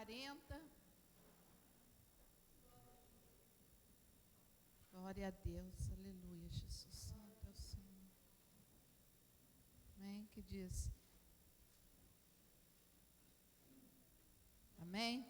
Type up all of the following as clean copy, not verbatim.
40. Glória a Deus, aleluia, Jesus, santo é o Senhor. Amém? Que diz? Amém?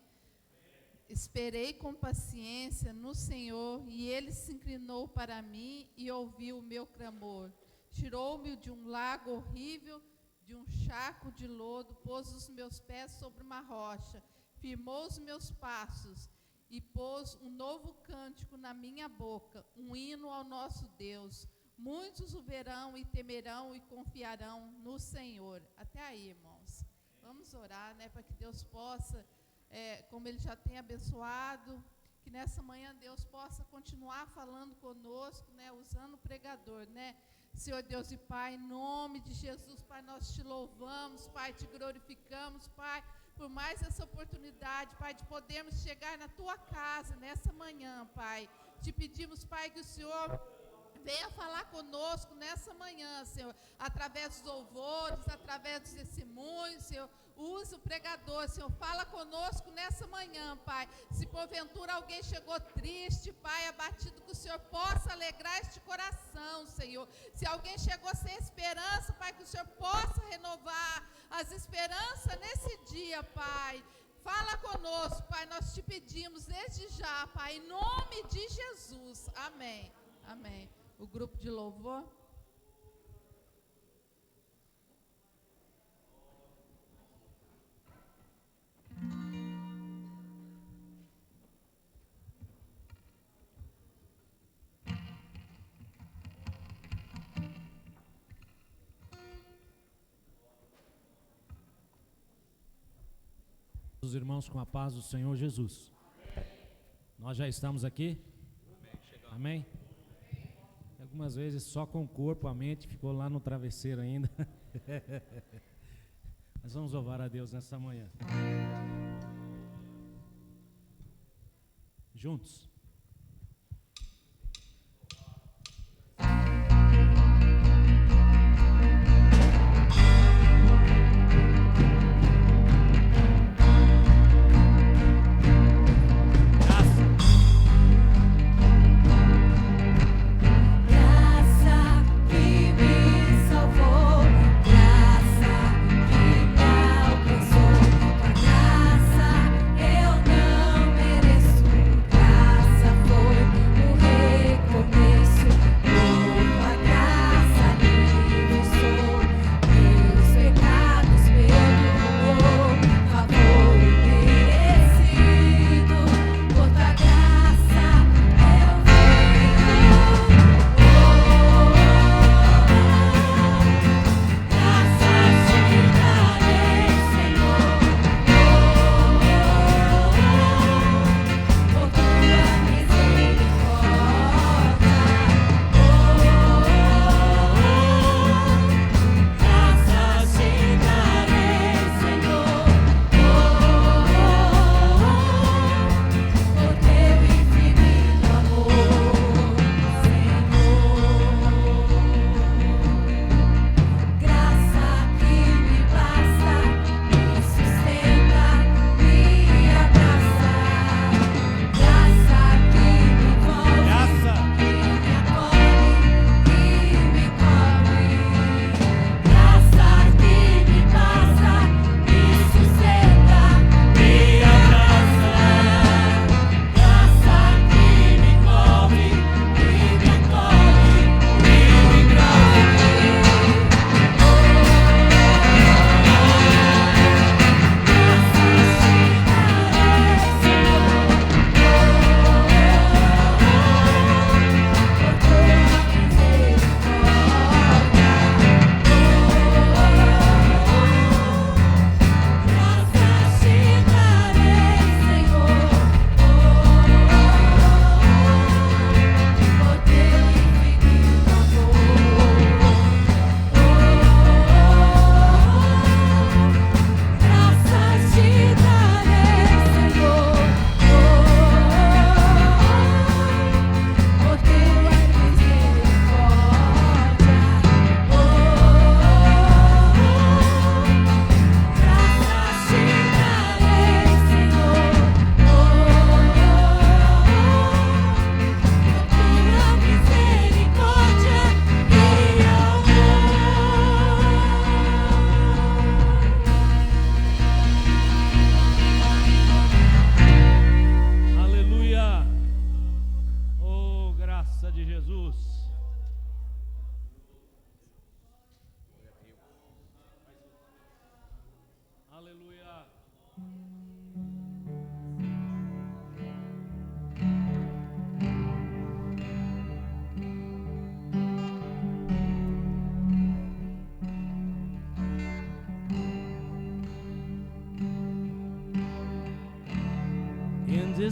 Esperei com paciência no Senhor, e Ele se inclinou para mim e ouviu o meu clamor. Tirou-me de um lago horrível, de um charco de lodo, pôs os meus pés sobre uma rocha, firmou os meus passos e pôs um novo cântico na minha boca, um hino ao nosso Deus. Muitos o verão e temerão e confiarão no Senhor. Até aí, irmãos. Vamos orar, né, para que Deus possa, como Ele já tem abençoado, que nessa manhã Deus possa continuar falando conosco, né, usando o pregador, né. Senhor Deus e Pai, em nome de Jesus, Pai, nós te louvamos, Pai, te glorificamos, Pai, por mais essa oportunidade, Pai, de podermos chegar na Tua casa nessa manhã, Pai. Te pedimos, Pai, que o Senhor venha falar conosco nessa manhã, Senhor, através dos louvores, através dos testemunhos, Senhor. Use o pregador, Senhor, fala conosco nessa manhã, Pai. Se porventura alguém chegou triste, Pai, abatido, que o Senhor possa alegrar este coração, Senhor. Se alguém chegou sem esperança, Pai, que o Senhor possa renovar as esperanças nesse dia, Pai. Fala conosco, Pai, nós te pedimos desde já, Pai, em nome de Jesus. Amém. Amém. O grupo de louvor. Os irmãos, com a paz do Senhor Jesus. Amém. Nós já estamos aqui? Amém? Algumas vezes só com o corpo, a mente ficou lá no travesseiro ainda. Mas vamos louvar a Deus nessa manhã. Juntos. Graça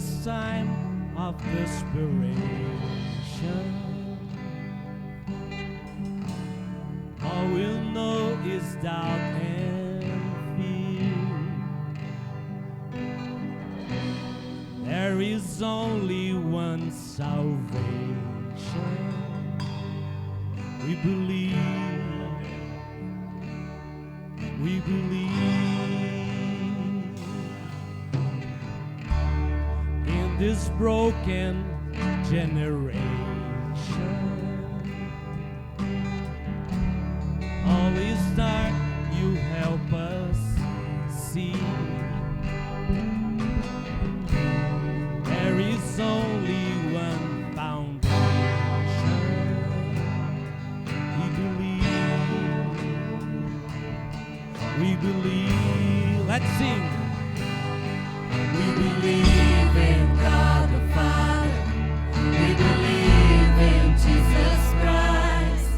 this time of desperation, all we'll know is doubt and fear. There is only one salvation. We believe. We believe in this broken generation. All is dark, you help us see. There is only one foundation. We believe, let's sing. We believe in God the Father. We believe in Jesus Christ.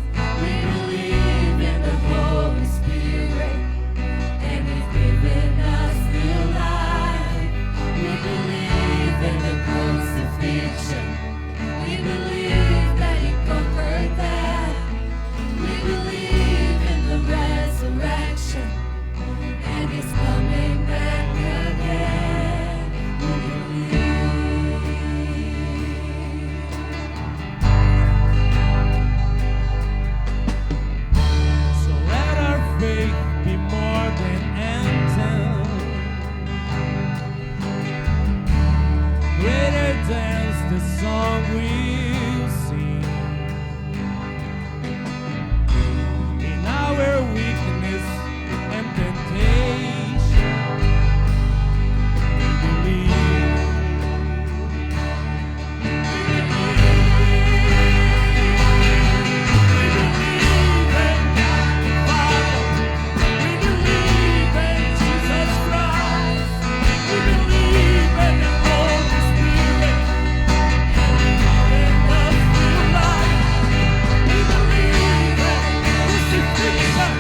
We believe in the Holy Spirit, and He's given us new life. We believe in the crucifixion. We believe that He conquered that. We believe in the resurrection. And He's coming back again. We believe. So let our faith be more than anthem, greater than the song we sing. In our weakness and temptation, we believe. We believe in God the Father. We believe in Jesus Christ. We believe in the Holy Spirit, and He's given us new life. We believe in crucifixion.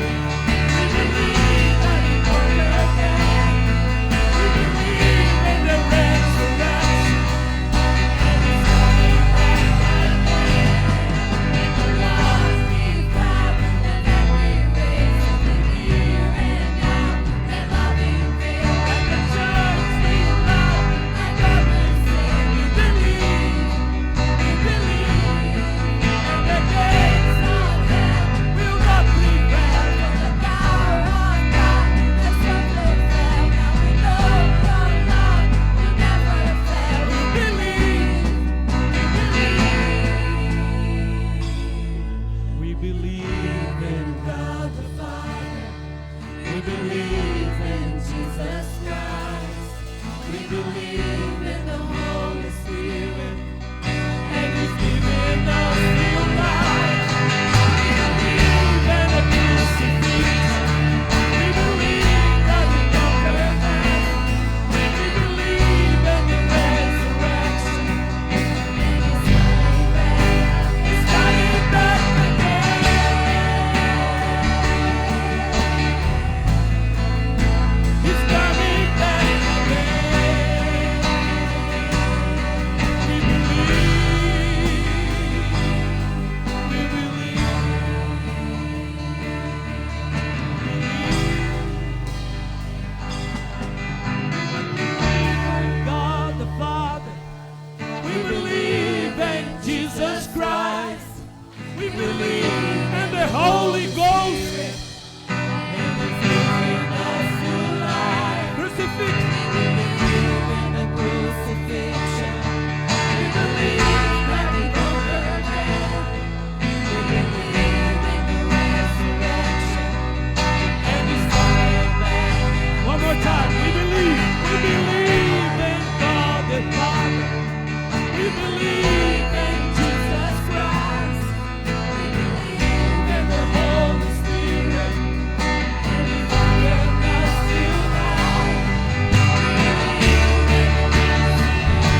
We believe that He conquered death. We believe in the resurrection, and He's coming back again. Let the lost be found, and every race be here and now. Let love be filled, let the church be loud, and others say we believe, and the gates of hell will not prevail. For the power of God has suffered fell. Now we know our love will never fail. We believe. We believe in God the Father. We believe in Jesus Christ. We believe in the Holy Spirit, and He's given us new life. We believe in the crucifixion. We believe that He conquered death. We believe in the resurrection, and He's coming back. He's coming back again. He's coming back again. We believe. We believe. God the Father. We believe in Jesus Christ. We believe in the Holy Ghost. And He's giving us new life. Crucifixion. We believe in the crucifixion. We believe that He conquered death. We believe in the resurrection, and He's coming back. One more time. We believe. We believe in God the Father. We believe in Jesus Christ. We believe in the Holy Spirit, and He's given us new life. We believe in the resurrection.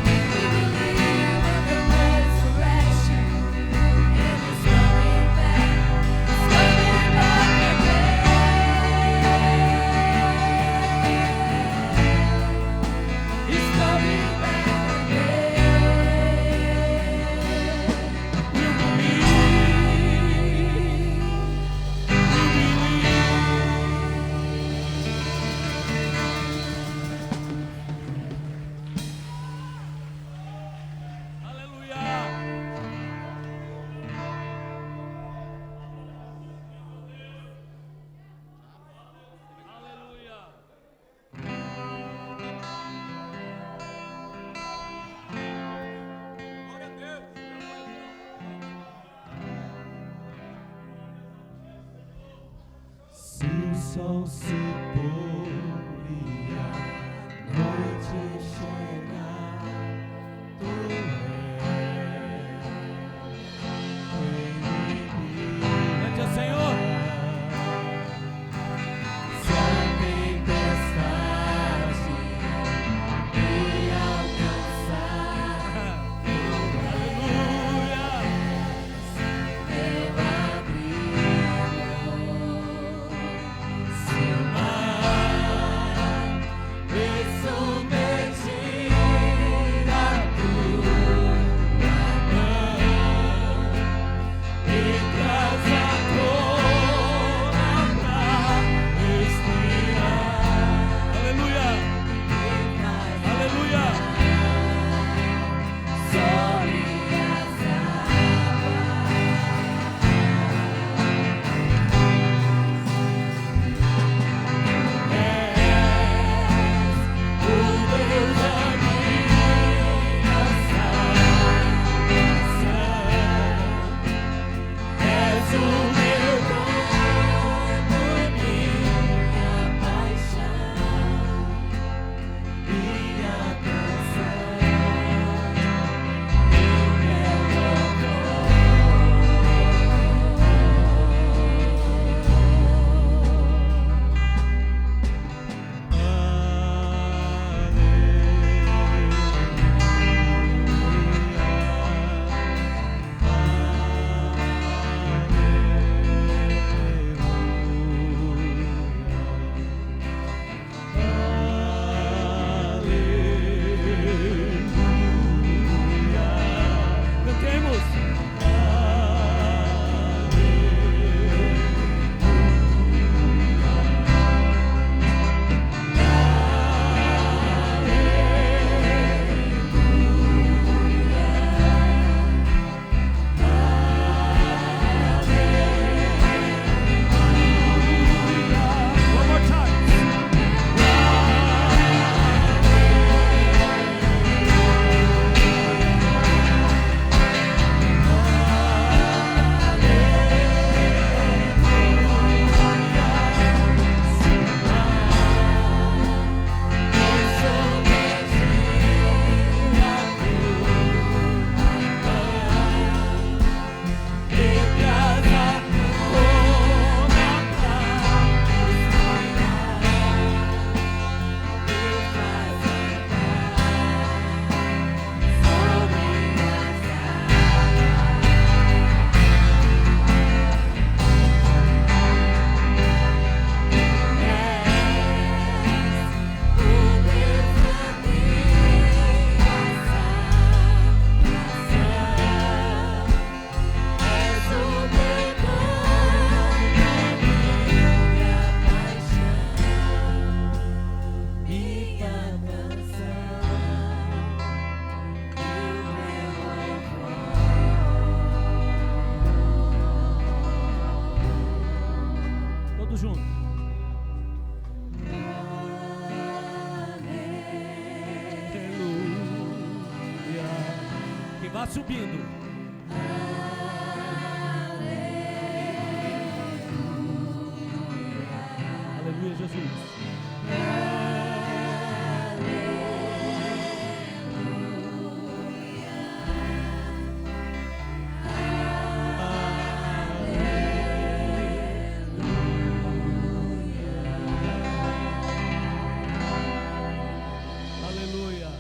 We believe in the resurrection, and He's coming back. He's coming back again. sol se pôr e a noite chegar, tu és quem me guia. Cante ao Senhor. Se a tempestade me alcançar, aleluia, meu abrigo. Se o mar me submergir, a tua mão me traz a cor pra respirar. Aleluia, aleluia. Sobre as o Deus da minha salvação, és o meu corpo, minha paixão, minha canção, cantemos. One more time. Todos juntos. Aleluia. Que vá subindo. Aleluia, Jesus. Aleluia.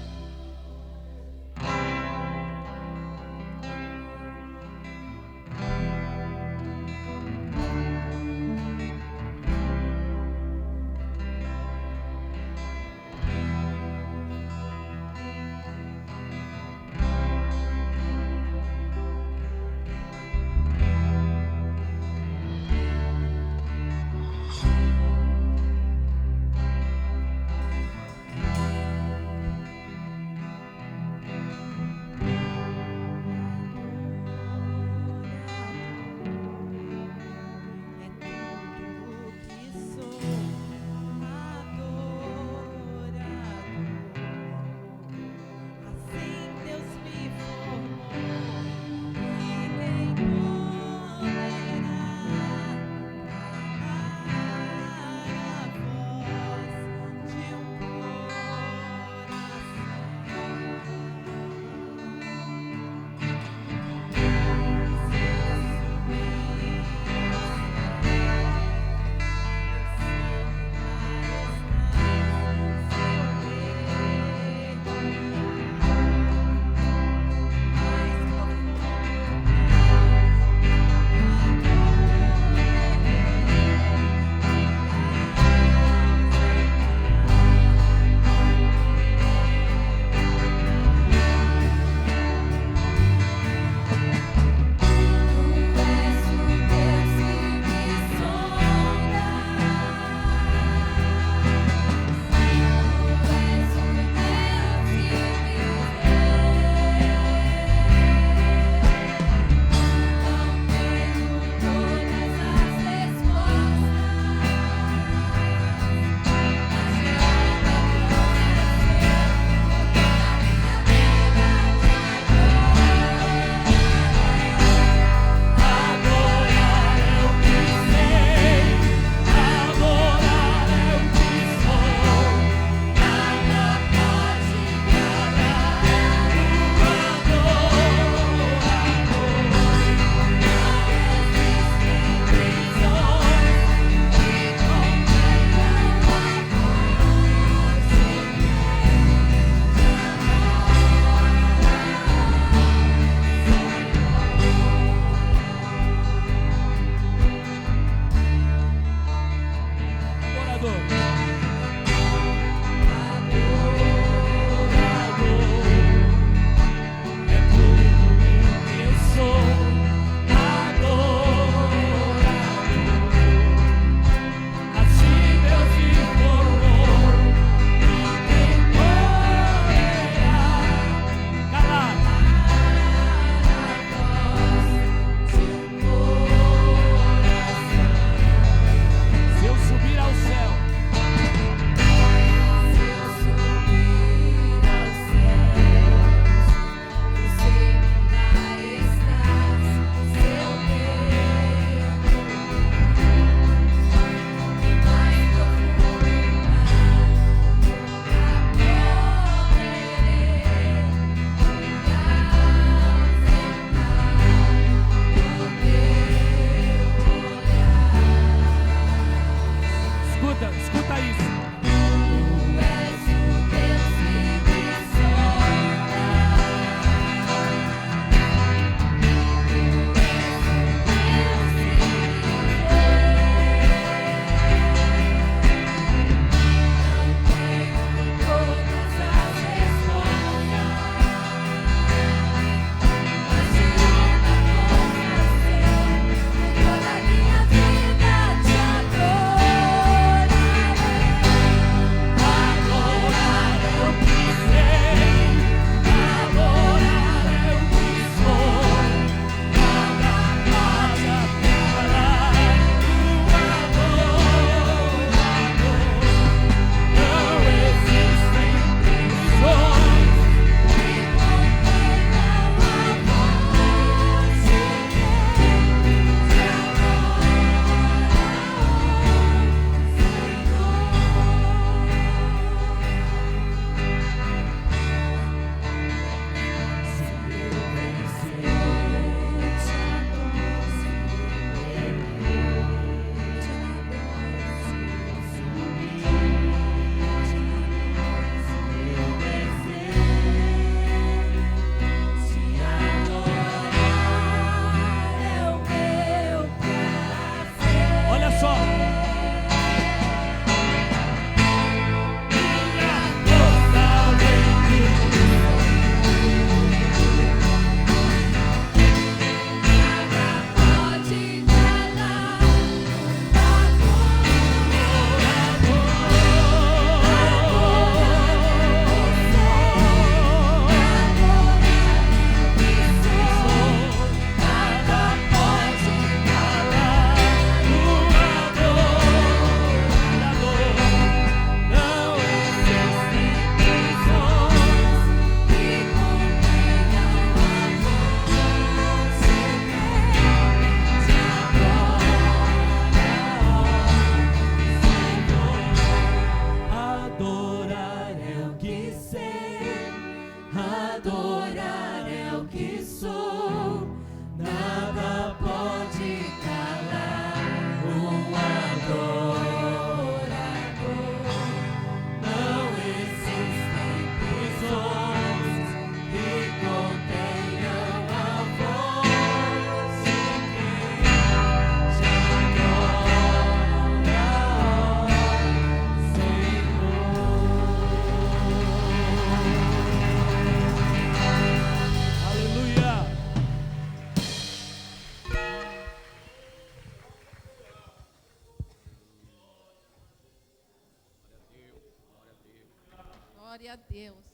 Glória a Deus.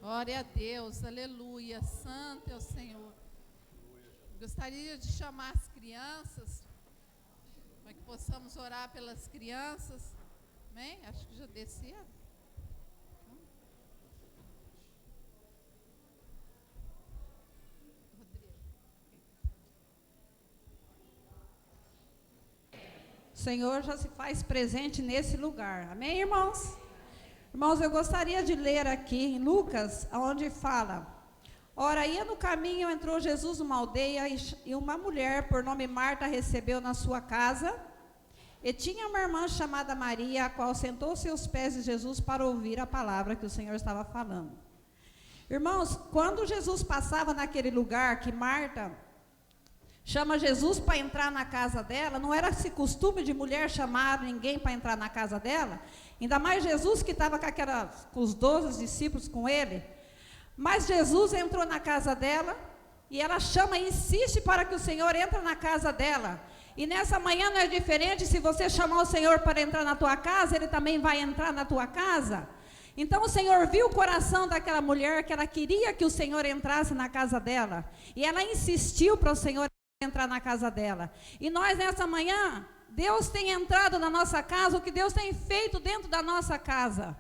Glória a Deus, aleluia, santo é o Senhor. Gostaria de chamar as crianças, para que possamos orar pelas crianças. Amém? Acho que já desceram. O Senhor já se faz presente nesse lugar. Amém, irmãos? Irmãos, eu gostaria de ler aqui em Lucas, onde fala: ora, ia no caminho, entrou Jesus numa aldeia, e uma mulher, por nome Marta, recebeu na sua casa. E tinha uma irmã chamada Maria, a qual sentou-se aos pés de Jesus para ouvir a palavra que o Senhor estava falando. Irmãos, quando Jesus passava naquele lugar que Marta chama Jesus para entrar na casa dela, não era esse costume de mulher chamar ninguém para entrar na casa dela, ainda mais Jesus que estava com os 12 discípulos com ele. Mas Jesus entrou na casa dela, e ela chama e insiste para que o Senhor entre na casa dela. E nessa manhã não é diferente. Se você chamar o Senhor para entrar na tua casa, Ele também vai entrar na tua casa. Então o Senhor viu o coração daquela mulher, que ela queria que o Senhor entrasse na casa dela, e ela insistiu para o Senhor entrar na casa dela. E nós nessa manhã, Deus tem entrado na nossa casa, o que Deus tem feito dentro da nossa casa.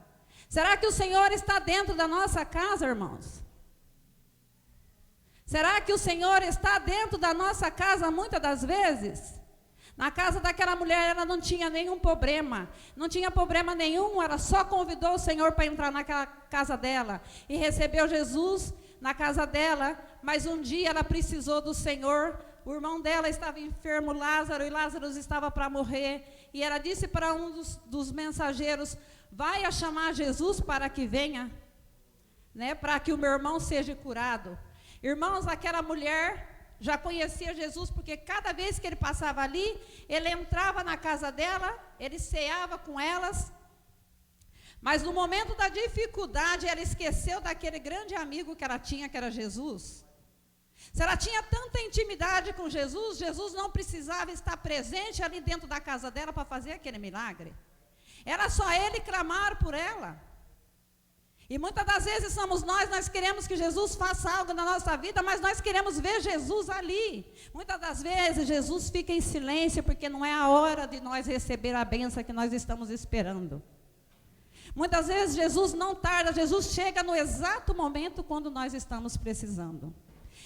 Será que o Senhor está dentro da nossa casa, irmãos? Será que o Senhor está dentro da nossa casa muitas das vezes? Na casa daquela mulher, ela não tinha nenhum problema, não tinha problema nenhum, ela só convidou o Senhor para entrar naquela casa dela, e recebeu Jesus na casa dela. Mas um dia ela precisou do Senhor. O irmão dela estava enfermo, Lázaro, e Lázaro estava para morrer, e ela disse para um dos mensageiros: vai a chamar Jesus para que venha, né, para que o meu irmão seja curado. Irmãos, aquela mulher já conhecia Jesus, porque cada vez que ele passava ali, ele entrava na casa dela, ele ceava com elas. Mas no momento da dificuldade, ela esqueceu daquele grande amigo que ela tinha, que era Jesus. Se ela tinha tanta intimidade com Jesus, Jesus não precisava estar presente ali dentro da casa dela para fazer aquele milagre. Era só ele clamar por ela. E muitas das vezes somos nós queremos que Jesus faça algo na nossa vida, mas nós queremos ver Jesus ali. Muitas das vezes Jesus fica em silêncio, porque não é a hora de nós receber a bênção que nós estamos esperando. Muitas vezes Jesus não tarda, Jesus chega no exato momento quando nós estamos precisando.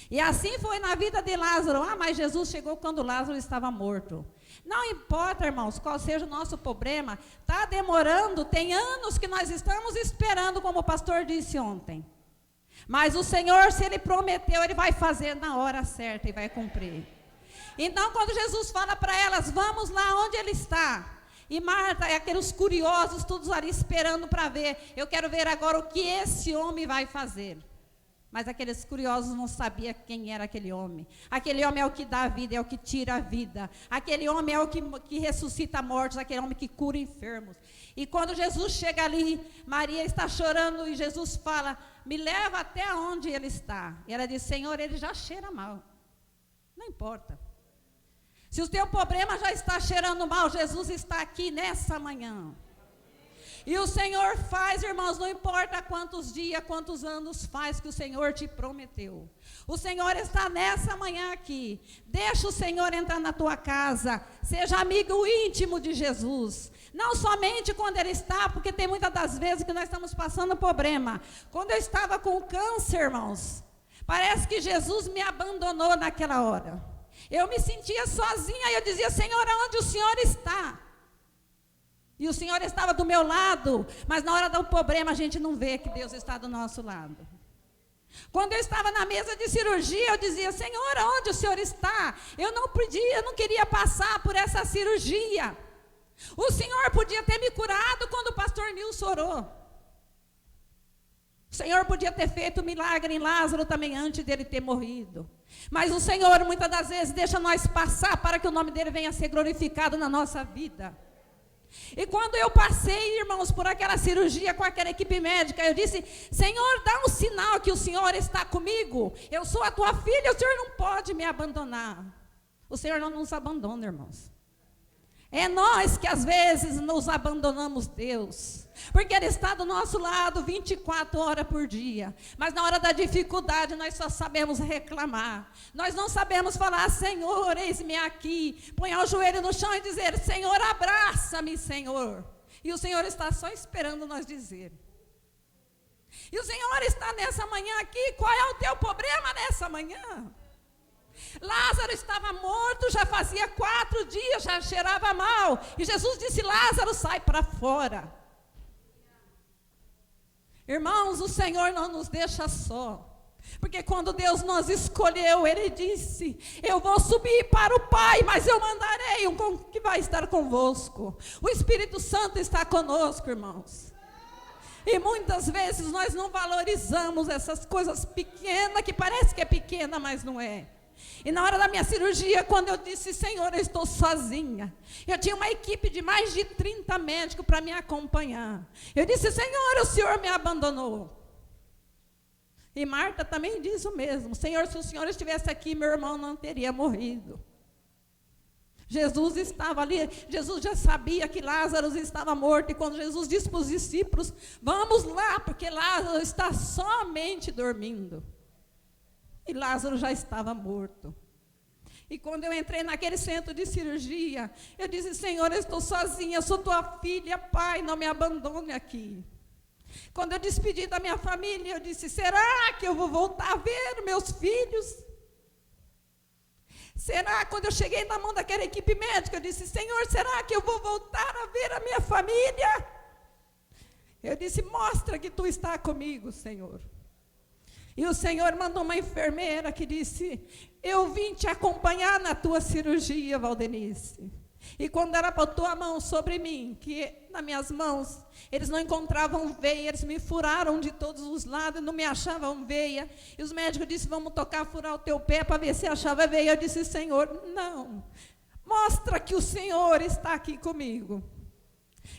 E assim foi na vida de Lázaro. Mas Jesus chegou quando Lázaro estava morto. Não importa, irmãos, qual seja o nosso problema, está demorando, tem anos que nós estamos esperando, como o pastor disse ontem. Mas o Senhor, se Ele prometeu, Ele vai fazer na hora certa e vai cumprir. Então, quando Jesus fala para elas: vamos lá onde Ele está. E Marta e aqueles curiosos, todos ali esperando para ver. Eu quero ver agora o que esse homem vai fazer. Mas aqueles curiosos não sabiam quem era aquele homem. Aquele homem é o que dá a vida, é o que tira a vida. Aquele homem é o que ressuscita mortos, aquele homem que cura enfermos. E quando Jesus chega ali, Maria está chorando e Jesus fala: me leva até onde ele está. E ela diz: Senhor, ele já cheira mal. Não importa. Se o teu problema já está cheirando mal, Jesus está aqui nessa manhã. E o Senhor faz, irmãos, não importa quantos dias, quantos anos faz que o Senhor te prometeu. O Senhor está nessa manhã aqui. Deixa o Senhor entrar na tua casa. Seja amigo íntimo de Jesus. Não somente quando Ele está, porque tem muitas das vezes que nós estamos passando problema. Quando eu estava com câncer, irmãos, parece que Jesus me abandonou naquela hora. Eu me sentia sozinha e eu dizia: Senhor, aonde o Senhor está? E o Senhor estava do meu lado, mas na hora do problema a gente não vê que Deus está do nosso lado. Quando eu estava na mesa de cirurgia, eu dizia: Senhor, onde o Senhor está? Eu não queria passar por essa cirurgia. O Senhor podia ter me curado quando o pastor Nilson orou. O Senhor podia ter feito milagre em Lázaro também antes dele ter morrido. Mas o Senhor muitas das vezes deixa nós passar para que o nome dele venha a ser glorificado na nossa vida. E quando eu passei, irmãos, por aquela cirurgia com aquela equipe médica, eu disse: Senhor, dá um sinal que o Senhor está comigo. Eu sou a tua filha, o Senhor não pode me abandonar. O Senhor não nos abandona, irmãos. É nós que às vezes nos abandonamos Deus, porque Ele está do nosso lado 24 horas por dia, mas na hora da dificuldade nós só sabemos reclamar, nós não sabemos falar, Senhor, eis-me aqui, põe o joelho no chão e dizer, Senhor, abraça-me, Senhor, e o Senhor está só esperando nós dizer. E o Senhor está nessa manhã aqui, qual é o teu problema nessa manhã? Lázaro estava morto, já fazia 4 dias, já cheirava mal. E Jesus disse, Lázaro, sai para fora. Irmãos, o Senhor não nos deixa só. Porque quando Deus nos escolheu, Ele disse, eu vou subir para o Pai, mas eu mandarei um que vai estar convosco. O Espírito Santo está conosco, irmãos. E muitas vezes nós não valorizamos essas coisas pequenas, que parece que é pequena, mas não é. E na hora da minha cirurgia, quando eu disse, Senhor, eu estou sozinha. Eu tinha uma equipe de mais de 30 médicos para me acompanhar. Eu disse, Senhor, o Senhor me abandonou. E Marta também diz o mesmo. Senhor, se o Senhor estivesse aqui, meu irmão não teria morrido. Jesus estava ali, Jesus já sabia que Lázaro estava morto. E quando Jesus disse para os discípulos, vamos lá, porque Lázaro está somente dormindo. E Lázaro já estava morto. E quando eu entrei naquele centro de cirurgia, eu disse, Senhor, eu estou sozinha, eu sou tua filha, Pai, não me abandone aqui. Quando eu despedi da minha família, eu disse, será que eu vou voltar a ver meus filhos? Será, quando eu cheguei na mão daquela equipe médica, eu disse, Senhor, será que eu vou voltar a ver a minha família? Eu disse, mostra que tu está comigo, Senhor. E o Senhor mandou uma enfermeira que disse, eu vim te acompanhar na tua cirurgia, Valdenice. E quando ela botou a mão sobre mim, que nas minhas mãos, eles não encontravam veia, eles me furaram de todos os lados, não me achavam veia. E os médicos disseram, vamos tocar, furar o teu pé para ver se achava veia. Eu disse, Senhor, não, mostra que o Senhor está aqui comigo.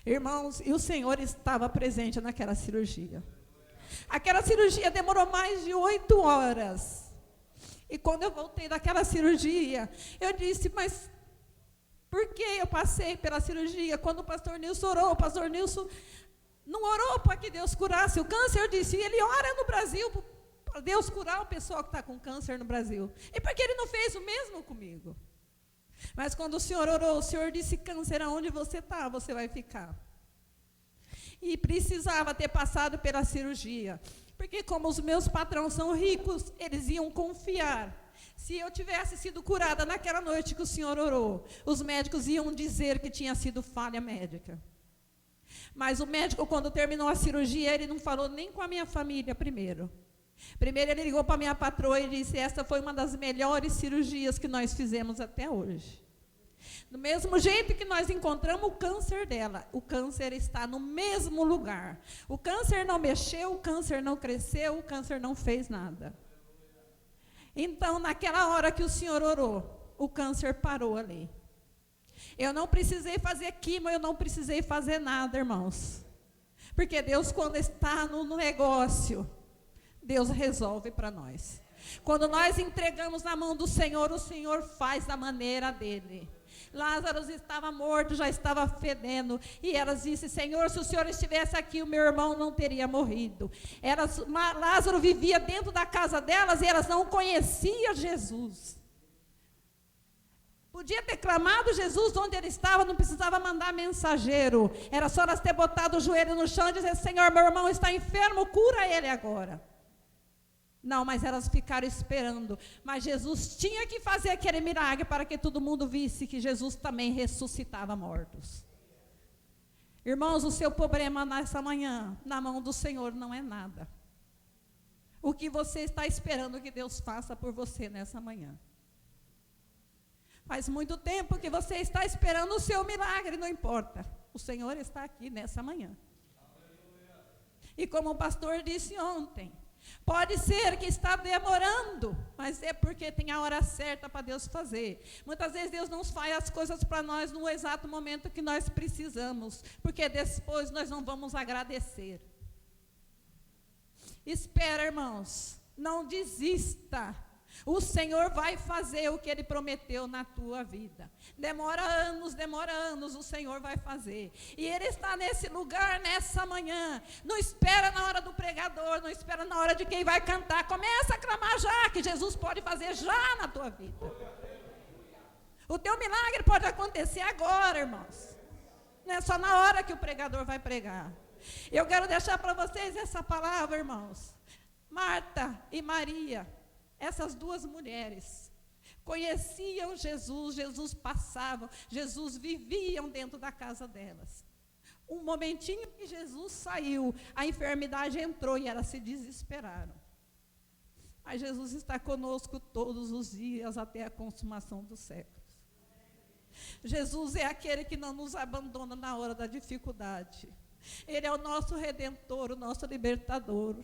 Irmãos, e o Senhor estava presente naquela cirurgia. Aquela cirurgia demorou mais de 8 horas. E quando eu voltei daquela cirurgia, eu disse, mas por que eu passei pela cirurgia? Quando o pastor Nilson orou, o pastor Nilson não orou para que Deus curasse o câncer. Eu disse, ele ora no Brasil para Deus curar o pessoal que está com câncer no Brasil. E por que ele não fez o mesmo comigo? Mas quando o Senhor orou, o Senhor disse, câncer, aonde você está, você vai ficar. E precisava ter passado pela cirurgia. Porque como os meus patrões são ricos, eles iam confiar. Se eu tivesse sido curada naquela noite que o Senhor orou, os médicos iam dizer que tinha sido falha médica. Mas o médico, quando terminou a cirurgia, ele não falou nem com a minha família primeiro. Primeiro ele ligou para a minha patroa e disse, essa foi uma das melhores cirurgias que nós fizemos até hoje. Do mesmo jeito que nós encontramos o câncer dela, o câncer está no mesmo lugar. O câncer não mexeu, o câncer não cresceu, o câncer não fez nada. Então, naquela hora que o Senhor orou, o câncer parou ali. Eu não precisei fazer quimo, eu não precisei fazer nada, irmãos. Porque Deus, quando está no negócio, Deus resolve para nós. Quando nós entregamos na mão do Senhor, o Senhor faz da maneira dele. Lázaro estava morto, já estava fedendo. E elas disseram, Senhor, se o Senhor estivesse aqui, o meu irmão não teria morrido. Lázaro vivia dentro da casa delas e elas não conheciam Jesus. Podia ter clamado Jesus onde ele estava, não precisava mandar mensageiro. Era só elas ter botado o joelho no chão e dizer, Senhor, meu irmão está enfermo, cura ele agora. Não, mas elas ficaram esperando. Mas Jesus tinha que fazer aquele milagre para que todo mundo visse que Jesus também ressuscitava mortos. Irmãos, o seu problema nessa manhã, na mão do Senhor, não é nada. O que você está esperando que Deus faça por você nessa manhã? Faz muito tempo que você está esperando o seu milagre, não importa. O Senhor está aqui nessa manhã. E como o pastor disse ontem, pode ser que está demorando, mas é porque tem a hora certa para Deus fazer. Muitas vezes Deus não faz as coisas para nós no exato momento que nós precisamos, porque depois nós não vamos agradecer. Espera, irmãos, não desista. O Senhor vai fazer o que Ele prometeu na tua vida. Demora anos, o Senhor vai fazer. E Ele está nesse lugar, nessa manhã. Não espera na hora do pregador, não espera na hora de quem vai cantar. Começa a clamar já, que Jesus pode fazer já na tua vida. O teu milagre pode acontecer agora, irmãos. Não é só na hora que o pregador vai pregar. Eu quero deixar para vocês essa palavra, irmãos. Marta e Maria, essas duas mulheres, conheciam Jesus, Jesus passava, Jesus viviam dentro da casa delas. Um momentinho que Jesus saiu, a enfermidade entrou e elas se desesperaram. Mas Jesus está conosco todos os dias até a consumação dos séculos. Jesus é aquele que não nos abandona na hora da dificuldade. Ele é o nosso redentor, o nosso libertador.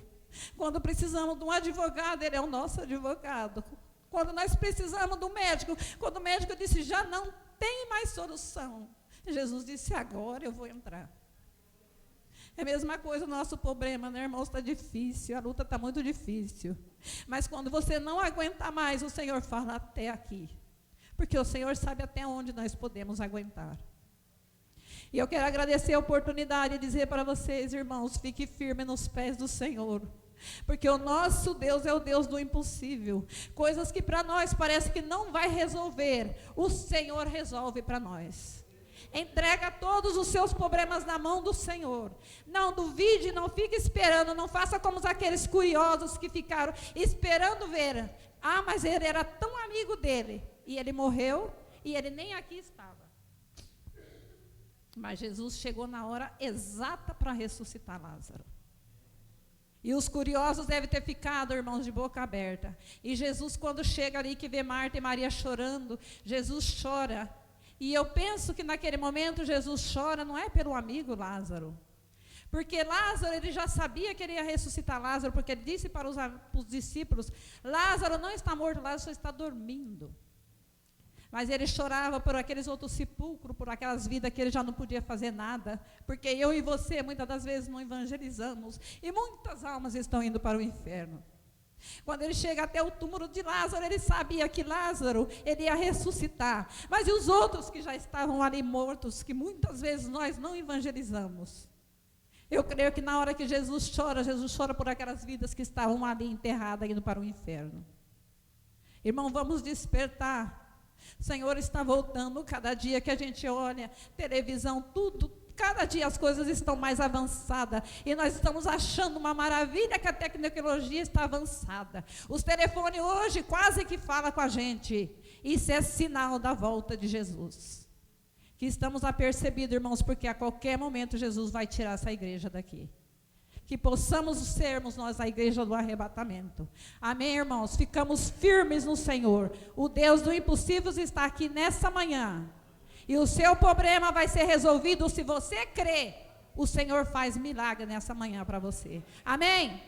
Quando precisamos de um advogado, Ele é o nosso advogado. Quando nós precisamos do médico, quando o médico disse, já não tem mais solução, Jesus disse, agora eu vou entrar. É a mesma coisa o nosso problema, né, irmãos? Está difícil, a luta está muito difícil. Mas quando você não aguenta mais, o Senhor fala até aqui. Porque o Senhor sabe até onde nós podemos aguentar. E eu quero agradecer a oportunidade de dizer para vocês, irmãos, fique firme nos pés do Senhor. Porque o nosso Deus é o Deus do impossível. Coisas que para nós parece que não vai resolver, o Senhor resolve para nós. Entrega todos os seus problemas na mão do Senhor. Não duvide, não fique esperando, não faça como aqueles curiosos que ficaram esperando ver. Ah, mas ele era tão amigo dele. E ele morreu e ele nem aqui estava. Mas Jesus chegou na hora exata para ressuscitar Lázaro. E os curiosos devem ter ficado, irmãos, de boca aberta. E Jesus, quando chega ali, que vê Marta e Maria chorando, Jesus chora. E eu penso que naquele momento Jesus chora, não é pelo amigo Lázaro. Porque Lázaro, ele já sabia que ele ia ressuscitar Lázaro, porque ele disse para os discípulos, Lázaro não está morto, Lázaro só está dormindo. Mas ele chorava por aqueles outros sepulcros, por aquelas vidas que ele já não podia fazer nada, porque eu e você, muitas das vezes, não evangelizamos, e muitas almas estão indo para o inferno. Quando ele chega até o túmulo de Lázaro, ele sabia que Lázaro, ele ia ressuscitar, mas e os outros que já estavam ali mortos, que muitas vezes nós não evangelizamos? Eu creio que na hora que Jesus chora por aquelas vidas que estavam ali enterradas, indo para o inferno. Irmão, vamos despertar. O Senhor está voltando, cada dia que a gente olha, televisão, tudo, cada dia as coisas estão mais avançadas, e nós estamos achando uma maravilha que a tecnologia está avançada. Os telefones hoje quase que falam com a gente, isso é sinal da volta de Jesus, que estamos apercebidos, irmãos, porque a qualquer momento Jesus vai tirar essa igreja daqui. Que possamos sermos nós a igreja do arrebatamento. Amém, irmãos? Ficamos firmes no Senhor. O Deus do impossível está aqui nessa manhã. E o seu problema vai ser resolvido se você crer. O Senhor faz milagre nessa manhã para você. Amém?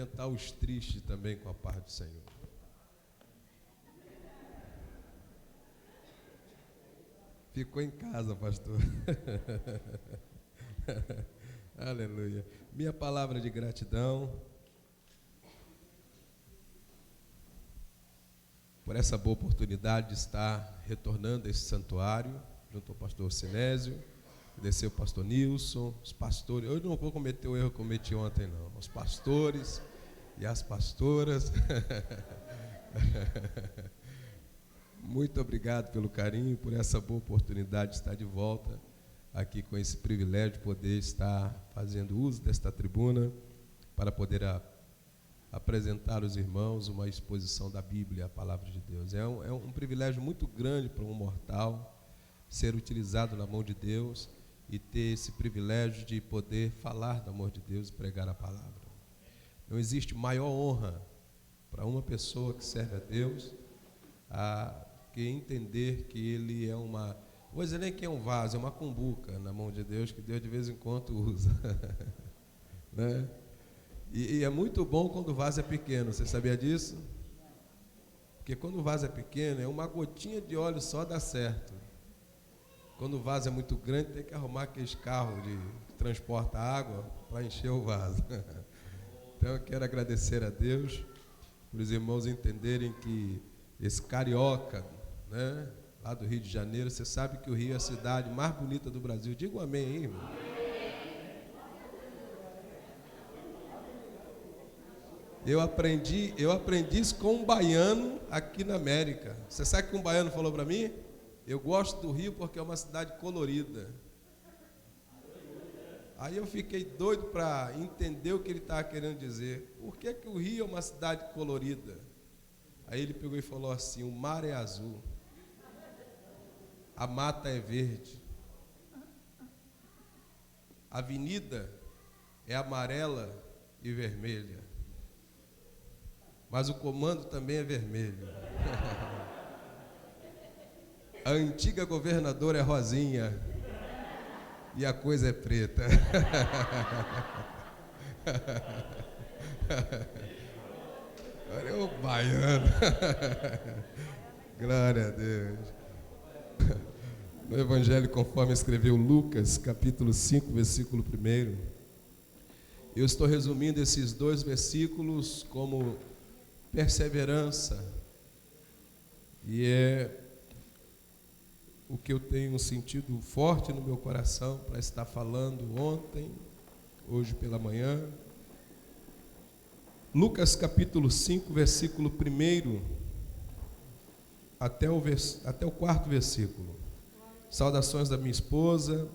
cumprimentar os tristes também com a paz do Senhor. Ficou em casa, pastor. Aleluia. Minha palavra de gratidão por essa boa oportunidade de estar retornando a esse santuário, junto ao pastor Sinésio, desceu o pastor Nilson, os pastores. Eu não vou cometer o erro que eu cometi ontem, não. Os pastores e as pastoras. Muito obrigado pelo carinho, por essa boa oportunidade de estar de volta aqui com esse privilégio de poder estar fazendo uso desta tribuna para poder apresentar aos irmãos uma exposição da Bíblia, a palavra de Deus. É um privilégio muito grande para um mortal ser utilizado na mão de Deus e ter esse privilégio de poder falar do amor de Deus e pregar a palavra. Não existe maior honra para uma pessoa que serve a Deus que entender que ele é uma... Vou dizer nem que é um vaso, é uma cumbuca na mão de Deus, que Deus de vez em quando usa. Né? E é muito bom quando o vaso é pequeno, você sabia disso? Porque quando o vaso é pequeno, é uma gotinha de óleo só dá certo. Quando o vaso é muito grande, tem que arrumar aqueles carros que transporta água para encher o vaso. Então eu quero agradecer a Deus por os irmãos entenderem que esse carioca, né, lá do Rio de Janeiro, você sabe que o Rio é a cidade mais bonita do Brasil. Diga um amém aí, irmão. Eu aprendi isso com um baiano aqui na América. Você sabe que um baiano falou para mim? Eu gosto do Rio porque é uma cidade colorida. Aí eu fiquei doido para entender o que ele estava querendo dizer. Por que o Rio é uma cidade colorida? Aí ele pegou e falou assim: o mar é azul, a mata é verde, a avenida é amarela e vermelha, mas o comando também é vermelho. A antiga governadora é rosinha e a coisa é preta. Olha o baiano. Glória a Deus. No Evangelho conforme escreveu Lucas, capítulo 5, versículo 1. Eu estou resumindo esses 2 versículos como perseverança. E é o que eu tenho sentido forte no meu coração para estar falando ontem, hoje pela manhã. Lucas capítulo 5, versículo 1 até o 4º versículo. Saudações da minha esposa,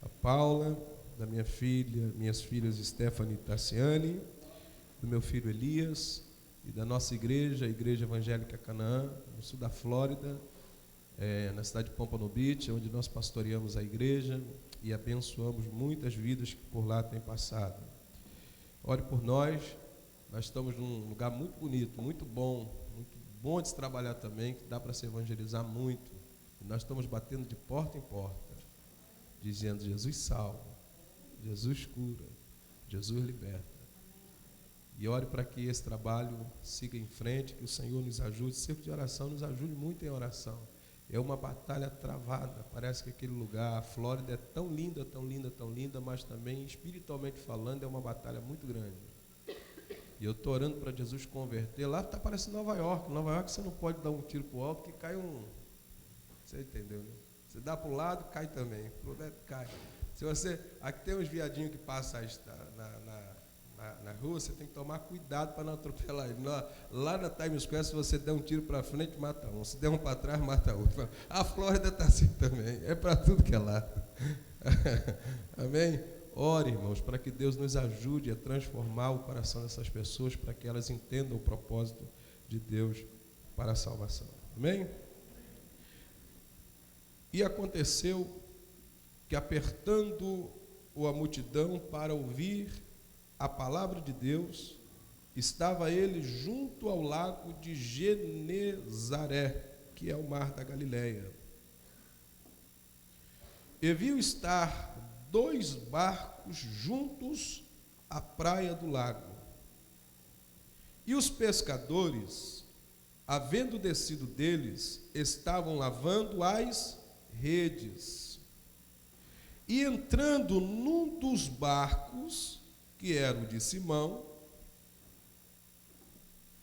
a Paula, da minha filha, minhas filhas Stephanie e Tassiane, do meu filho Elias e da nossa igreja, a Igreja Evangélica Canaã, no sul da Flórida, na cidade de Pompano Beach, onde nós pastoreamos a igreja e abençoamos muitas vidas que por lá têm passado. Ore por nós. Nós estamos num lugar muito bonito, muito bom de se trabalhar também, que dá para se evangelizar muito. E nós estamos batendo de porta em porta, dizendo: Jesus salva, Jesus cura, Jesus liberta. E ore para que esse trabalho siga em frente, que o Senhor nos ajude. Cerco de oração nos ajude muito em oração. É uma batalha travada. Parece que aquele lugar, a Flórida, é tão linda, tão linda, tão linda, mas também, espiritualmente falando, é uma batalha muito grande. E eu estou orando para Jesus converter. Lá está parecendo Nova York. Nova York você não pode dar um tiro para o alto que cai um... Você entendeu, né? Você dá para o lado, cai também. Para o lado, cai. Se você... Aqui tem uns viadinhos que passam na rua, você tem que tomar cuidado para não atropelar ele. Lá na Times Square, se você der um tiro para frente, mata um. Se der um para trás, mata outro. A Flórida está assim também. É para tudo que é lado. Amém? Ore, irmãos, para que Deus nos ajude a transformar o coração dessas pessoas, para que elas entendam o propósito de Deus para a salvação. Amém? E aconteceu que, apertando a multidão para ouvir a palavra de Deus, estava ele junto ao lago de Genezaré, que é o mar da Galileia. E viu estar 2 barcos juntos à praia do lago. E os pescadores, havendo descido deles, estavam lavando as redes. E entrando num dos barcos, que era o de Simão,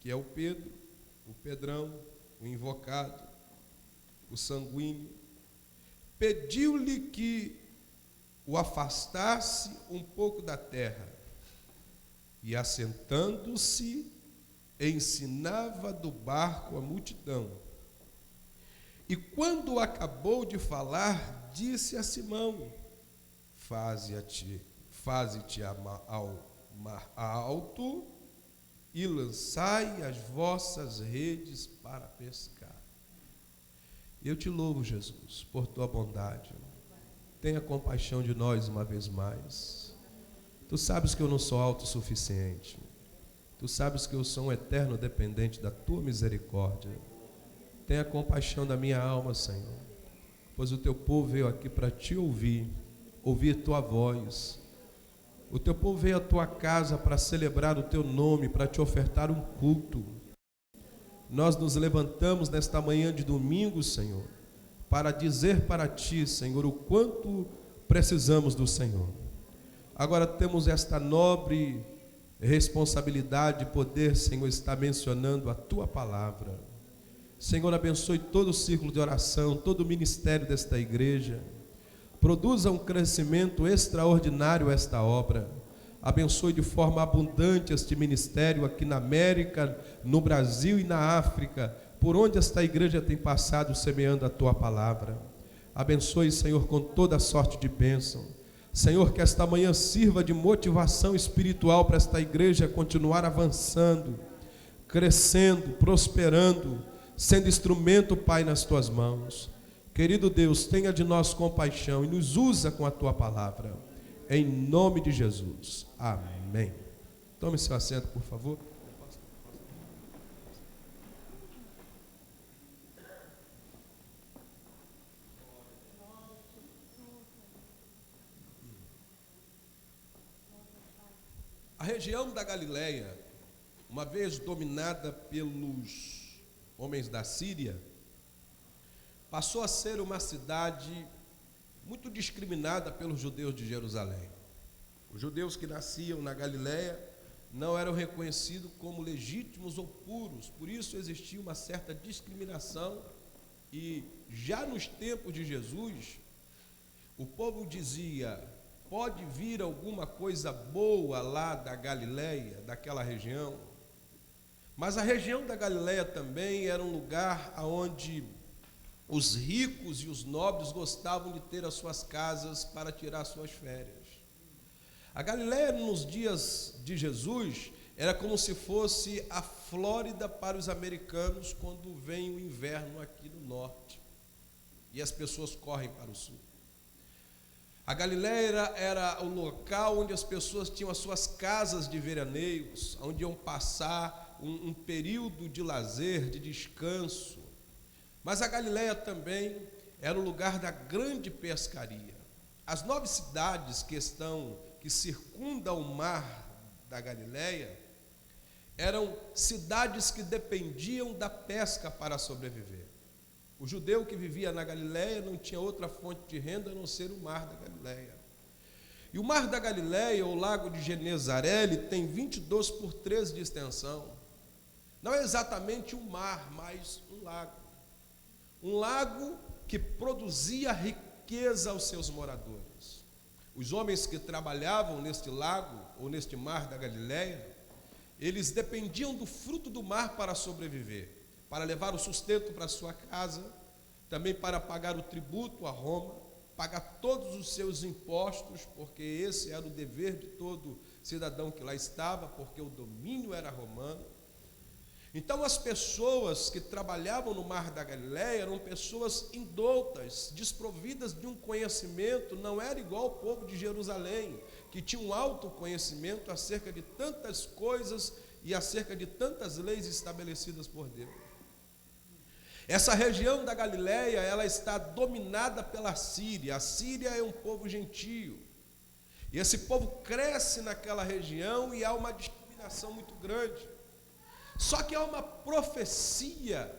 que é o Pedro, o Pedrão, o invocado, o sanguíneo, pediu-lhe que o afastasse um pouco da terra. E assentando-se, ensinava do barco a multidão. E quando acabou de falar, disse a Simão: faze-te ao mar alto e lançai as vossas redes para pescar. Eu te louvo, Jesus, por tua bondade. Tenha compaixão de nós uma vez mais. Tu sabes que eu não sou autossuficiente. Tu sabes que eu sou um eterno dependente da tua misericórdia. Tenha compaixão da minha alma, Senhor, pois o teu povo veio aqui para te ouvir tua voz. O teu povo veio à tua casa para celebrar o teu nome, para te ofertar um culto. Nós nos levantamos nesta manhã de domingo, Senhor, para dizer para ti, Senhor, o quanto precisamos do Senhor. Agora temos esta nobre responsabilidade de poder, Senhor, estar mencionando a tua palavra. Senhor, abençoe todo o círculo de oração, todo o ministério desta igreja. Produza um crescimento extraordinário esta obra. Abençoe de forma abundante este ministério aqui na América, no Brasil e na África, por onde esta igreja tem passado semeando a tua palavra. Abençoe, Senhor, com toda sorte de bênção. Senhor, que esta manhã sirva de motivação espiritual para esta igreja continuar avançando, crescendo, prosperando, sendo instrumento, Pai, nas tuas mãos. Querido Deus, tenha de nós compaixão e nos usa com a tua palavra. Em nome de Jesus. Amém. Tome seu assento, por favor. A região da Galileia, uma vez dominada pelos homens da Síria, passou a ser uma cidade muito discriminada pelos judeus de Jerusalém. Os judeus que nasciam na Galileia não eram reconhecidos como legítimos ou puros, por isso existia uma certa discriminação, e já nos tempos de Jesus, o povo dizia: pode vir alguma coisa boa lá da Galileia, daquela região. Mas a região da Galileia também era um lugar onde os ricos e os nobres gostavam de ter as suas casas para tirar suas férias. A Galileia, nos dias de Jesus, era como se fosse a Flórida para os americanos quando vem o inverno aqui no norte e as pessoas correm para o sul. A Galileia era o local onde as pessoas tinham as suas casas de veraneios, onde iam passar um período de lazer, de descanso. Mas a Galileia também era o lugar da grande pescaria. As 9 cidades que circundam o mar da Galileia eram cidades que dependiam da pesca para sobreviver. O judeu que vivia na Galileia não tinha outra fonte de renda a não ser o mar da Galileia. E o mar da Galileia, o lago de Genezaré, ele tem 22 por 13 de extensão. Não é exatamente um mar, mas um lago. Um lago que produzia riqueza aos seus moradores. Os homens que trabalhavam neste lago, ou neste mar da Galileia, eles dependiam do fruto do mar para sobreviver, para levar o sustento para a sua casa, também para pagar o tributo a Roma, pagar todos os seus impostos, porque esse era o dever de todo cidadão que lá estava, porque o domínio era romano. Então as pessoas que trabalhavam no mar da Galileia eram pessoas indoutas, desprovidas de um conhecimento, não era igual ao povo de Jerusalém, que tinha um alto conhecimento acerca de tantas coisas e acerca de tantas leis estabelecidas por Deus. Essa região da Galileia, ela está dominada pela Síria. A Síria é um povo gentio. E esse povo cresce naquela região e há uma discriminação muito grande. Só que há uma profecia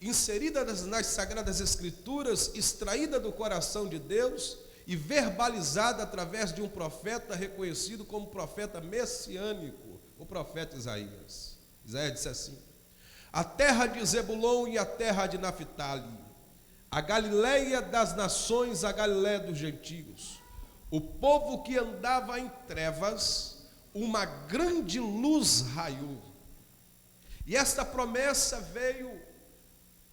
inserida nas Sagradas Escrituras, extraída do coração de Deus e verbalizada através de um profeta reconhecido como profeta messiânico, o profeta Isaías. Isaías disse assim: a terra de Zebulon e a terra de Naphtali, a Galileia das nações, a Galileia dos gentios, o povo que andava em trevas, uma grande luz raiou. E esta promessa veio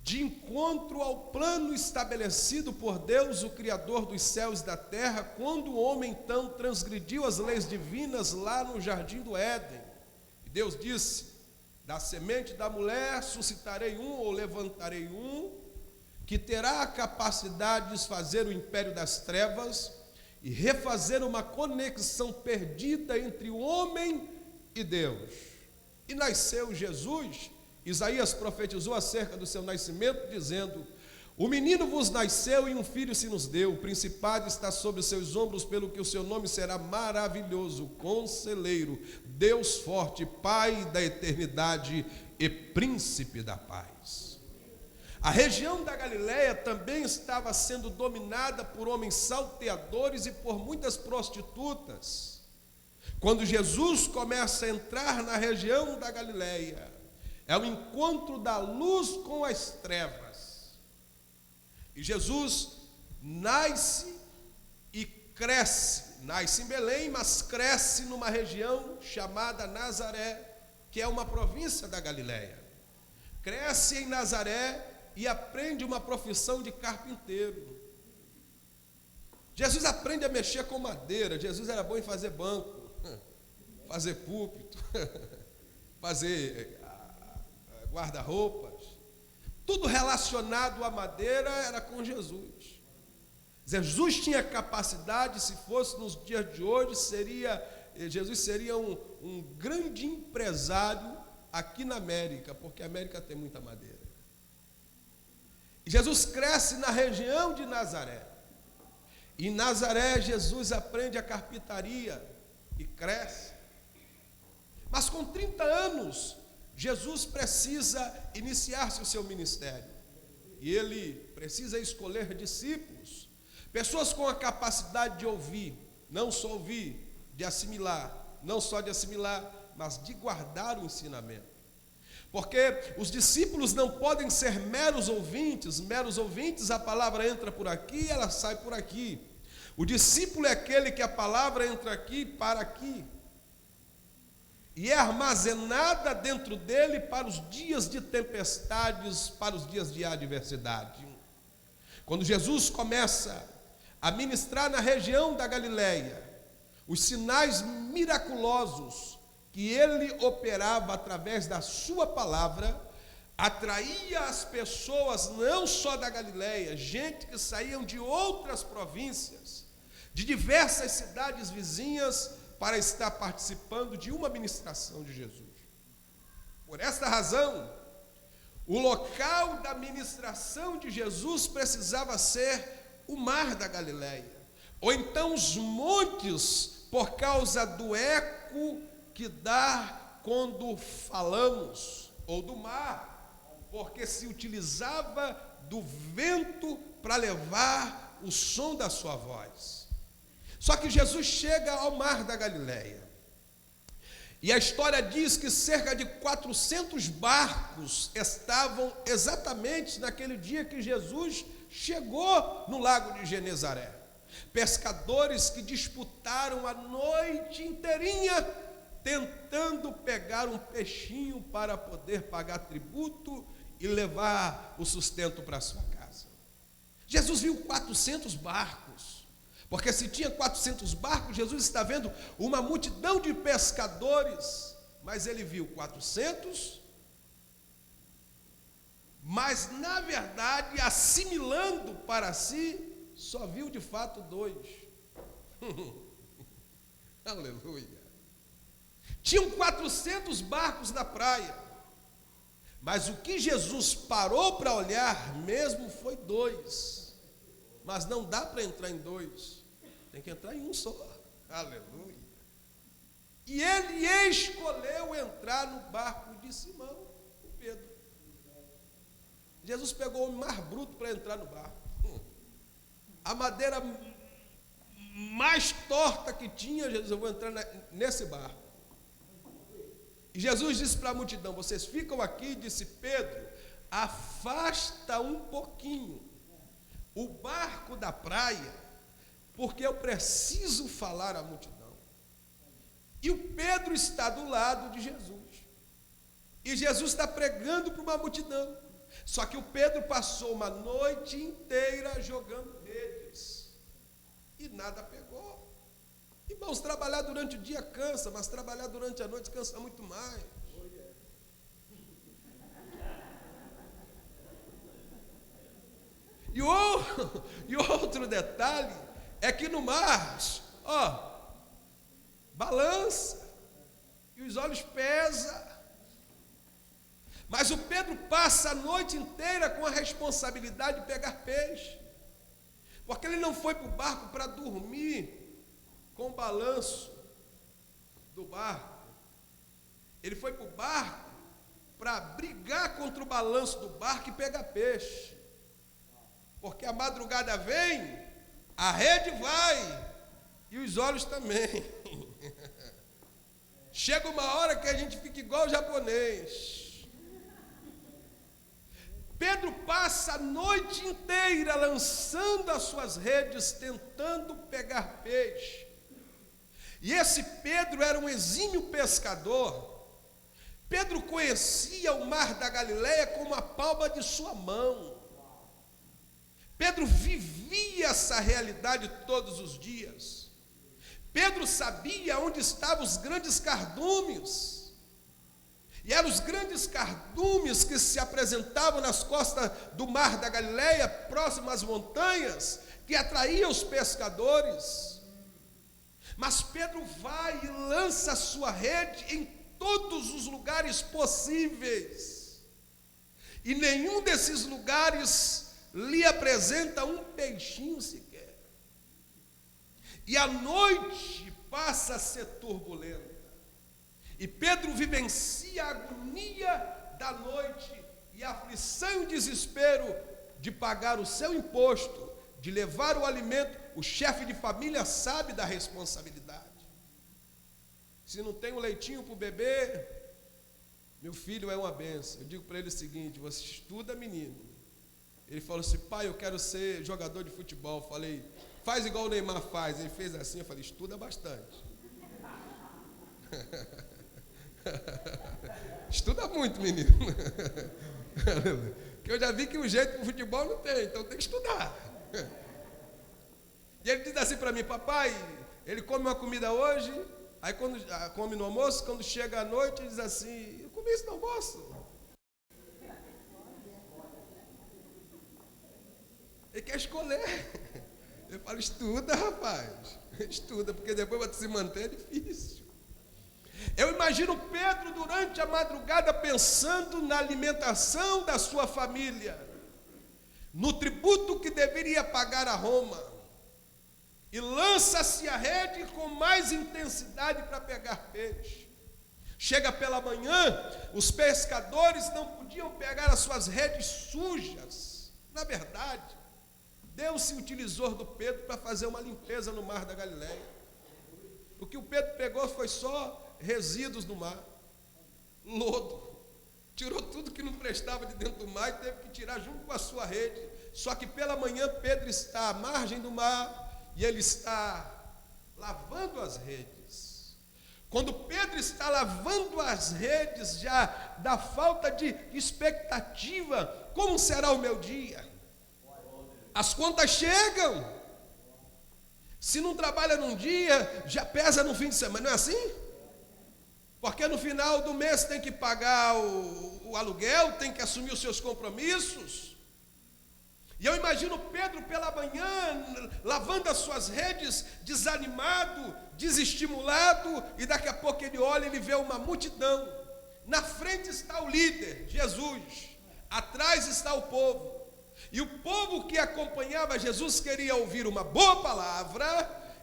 de encontro ao plano estabelecido por Deus, o Criador dos céus e da terra, quando o homem então transgrediu as leis divinas lá no jardim do Éden. E Deus disse: da semente da mulher suscitarei ou levantarei que terá a capacidade de desfazer o império das trevas e refazer uma conexão perdida entre o homem e Deus. E nasceu Jesus. Isaías profetizou acerca do seu nascimento, dizendo: o menino vos nasceu e um filho se nos deu, o principado está sobre os seus ombros, pelo que o seu nome será maravilhoso, conselheiro, Deus forte, Pai da eternidade e príncipe da paz. A região da Galileia também estava sendo dominada por homens salteadores e por muitas prostitutas. Quando Jesus começa a entrar na região da Galileia, é o encontro da luz com as trevas. E Jesus nasce e cresce. Nasce em Belém, mas cresce numa região chamada Nazaré, que é uma província da Galileia. Cresce em Nazaré e aprende uma profissão de carpinteiro. Jesus aprende a mexer com madeira. Jesus era bom em fazer banco, fazer púlpito, fazer guarda-roupas, tudo relacionado à madeira era com Jesus. Jesus tinha capacidade, se fosse nos dias de hoje, Jesus seria um grande empresário aqui na América, porque a América tem muita madeira. E Jesus cresce na região de Nazaré. Em Nazaré, Jesus aprende a carpintaria e cresce. Mas com 30 anos, Jesus precisa iniciar-se o seu ministério. E ele precisa escolher discípulos, pessoas com a capacidade de ouvir, não só ouvir, de assimilar, não só de assimilar, mas de guardar o ensinamento. Porque os discípulos não podem ser meros ouvintes, a palavra entra por aqui, ela sai por aqui. O discípulo é aquele que a palavra entra aqui para aqui. E é armazenada dentro dele para os dias de tempestades, para os dias de adversidade. Quando Jesus começa a ministrar na região da Galileia, os sinais miraculosos que ele operava através da sua palavra, atraía as pessoas não só da Galileia, gente que saíam de outras províncias, de diversas cidades vizinhas, para estar participando de uma ministração de Jesus. Por esta razão, o local da ministração de Jesus precisava ser o mar da Galileia, ou então os montes, por causa do eco que dá quando falamos, ou do mar, porque se utilizava do vento para levar o som da sua voz. Só que Jesus chega ao mar da Galileia. E a história diz que cerca de 400 barcos estavam exatamente naquele dia que Jesus chegou no lago de Genezaré. Pescadores que disputaram a noite inteirinha tentando pegar um peixinho para poder pagar tributo e levar o sustento para sua casa. Jesus viu 400 barcos. Porque se tinha 400 barcos, Jesus está vendo uma multidão de pescadores, mas ele viu 400, mas na verdade, assimilando para si, só viu de fato 2. Aleluia. Tinham 400 barcos na praia, mas o que Jesus parou para olhar mesmo foi 2. Mas não dá para entrar em 2. Tem que entrar em um só. Aleluia. E ele escolheu entrar no barco de Simão, o Pedro. Jesus pegou o homem mais bruto para entrar no barco. A madeira mais torta que tinha, Jesus, eu vou entrar nesse barco. E Jesus disse para a multidão: vocês ficam aqui, disse Pedro, afasta um pouquinho o barco da praia, porque eu preciso falar à multidão. E o Pedro está do lado de Jesus. E Jesus está pregando para uma multidão. Só que o Pedro passou uma noite inteira jogando redes. E nada pegou. Irmãos, trabalhar durante o dia cansa, mas trabalhar durante a noite cansa muito mais. E outro detalhe é que no mar, balança, e os olhos pesam. Mas o Pedro passa a noite inteira com a responsabilidade de pegar peixe, porque ele não foi para o barco para dormir com o balanço do barco. Ele foi para o barco para brigar contra o balanço do barco e pegar peixe, porque a madrugada vem, a rede vai, e os olhos também. Chega uma hora que a gente fica igual o japonês. Pedro passa a noite inteira lançando as suas redes, tentando pegar peixe. E esse Pedro era um exímio pescador. Pedro conhecia o mar da Galileia como a palma de sua mão. Pedro vivia essa realidade todos os dias. Pedro sabia onde estavam os grandes cardumes. E eram os grandes cardumes que se apresentavam nas costas do mar da Galileia, próximo às montanhas, que atraíam os pescadores. Mas Pedro vai e lança a sua rede em todos os lugares possíveis. E nenhum desses lugares lhe apresenta um peixinho sequer. E a noite passa a ser turbulenta. E Pedro vivencia a agonia da noite e a aflição e o desespero de pagar o seu imposto, de levar o alimento. O chefe de família sabe da responsabilidade. Se não tem um leitinho para o bebê, meu filho é uma benção. Eu digo para ele o seguinte: você estuda, menino. Ele falou assim: pai, eu quero ser jogador de futebol. Eu falei: faz igual o Neymar faz. Ele fez assim. Eu falei: estuda bastante. Estuda muito, menino. Que eu já vi que o jeito para o futebol não tem, então tem que estudar. E ele diz assim para mim: papai, ele come uma comida hoje, aí quando come no almoço, quando chega à noite, ele diz assim: eu comi isso no almoço. Ele quer escolher. Eu falo: estuda, rapaz, estuda, porque depois para se manter é difícil. Eu imagino Pedro durante a madrugada pensando na alimentação da sua família, no tributo que deveria pagar a Roma, e lança-se a rede com mais intensidade para pegar peixe. Chega pela manhã, os pescadores não podiam pegar as suas redes sujas. Na verdade, Deus se utilizou do Pedro para fazer uma limpeza no mar da Galileia. O que o Pedro pegou foi só resíduos no mar, lodo. Tirou tudo que não prestava de dentro do mar e teve que tirar junto com a sua rede. Só que pela manhã Pedro está à margem do mar e ele está lavando as redes. Quando Pedro está lavando as redes, já da falta de expectativa, como será o meu dia? As contas chegam. Se não trabalha num dia, já pesa no fim de semana, não é assim? Porque no final do mês tem que pagar o aluguel, tem que assumir os seus compromissos. E eu imagino Pedro pela manhã, lavando as suas redes, desanimado, desestimulado, e daqui a pouco ele olha e ele vê uma multidão. Na frente está o líder, Jesus, atrás está o povo. E o povo que acompanhava Jesus queria ouvir uma boa palavra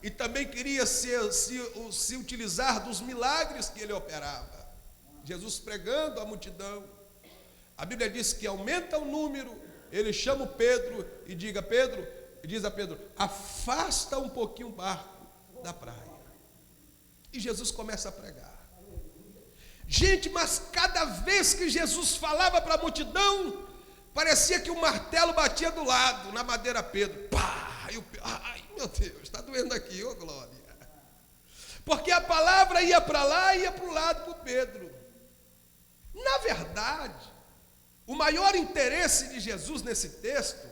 e também queria se utilizar dos milagres que ele operava. Jesus pregando a multidão, a Bíblia diz que aumenta o número, ele chama o Pedro e diz a Pedro, afasta um pouquinho o barco da praia. E Jesus começa a pregar. Gente, mas cada vez que Jesus falava para a multidão, parecia que o martelo batia do lado, na madeira Pedro. Pá! Ai, meu Deus, está doendo aqui, ô glória. Porque a palavra ia para lá e ia para o lado para o Pedro. Na verdade, o maior interesse de Jesus nesse texto